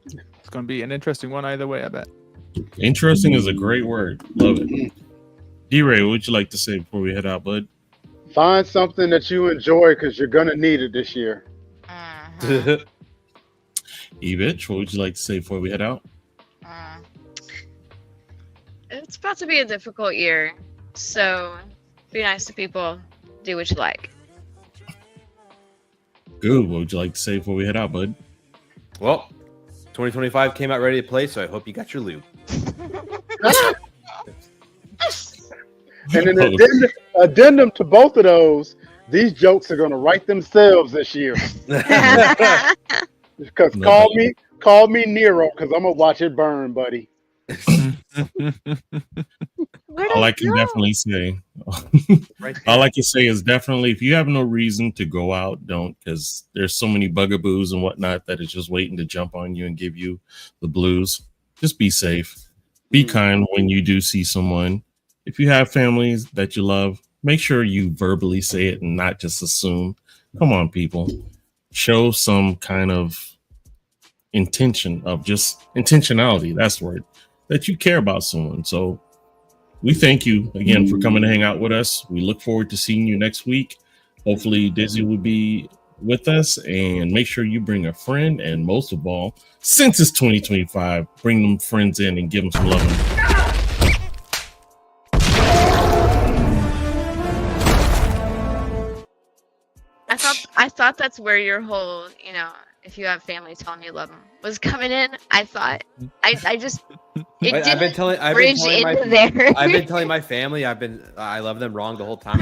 It's going to be an interesting one either way, I bet. Interesting is a great word. Love it. DRay, what would you like to say before we head out, bud? Find something that you enjoy because you're gonna need it this year. EBTCH, what would you like to say before we head out? It's about to be a difficult year, so be nice to people. Do what you like. GOOB, what would you like to say before we head out, bud? Well, 2025 came out ready to play, so I hope you got your loot. And an addendum to both of those, these jokes are going to write themselves this year. Because call me Nero, because I'm going to watch it burn, buddy. All I can definitely say, all I can say is definitely, if you have no reason to go out, don't, because there's so many bugaboos and whatnot that is just waiting to jump on you and give you the blues. Just be safe. Be kind when you do see someone. If you have families that you love, make sure you verbally say it and not just assume. Come on, people. Show some kind of intention of just intentionality. That's the word. That you care about someone. So we thank you again for coming to hang out with us. We look forward to seeing you next week. Hopefully Dizzy will be with us, and make sure you bring a friend. And most of all, since it's 2025, bring them friends in and give them some love. I thought that's where your whole, if you have family telling you love them was coming in. I thought I just I've been telling my family I love them wrong the whole time.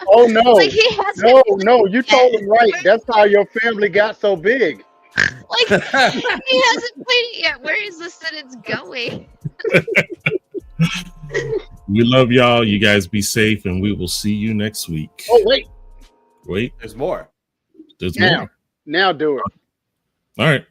Oh no, like no, you told them right. That's how your family got so big. Like he hasn't played it yet. Where is the sentence going? We love y'all. You guys be safe, and we will see you next week. Oh wait, Wait, there's more. There's more. Now do it. All right.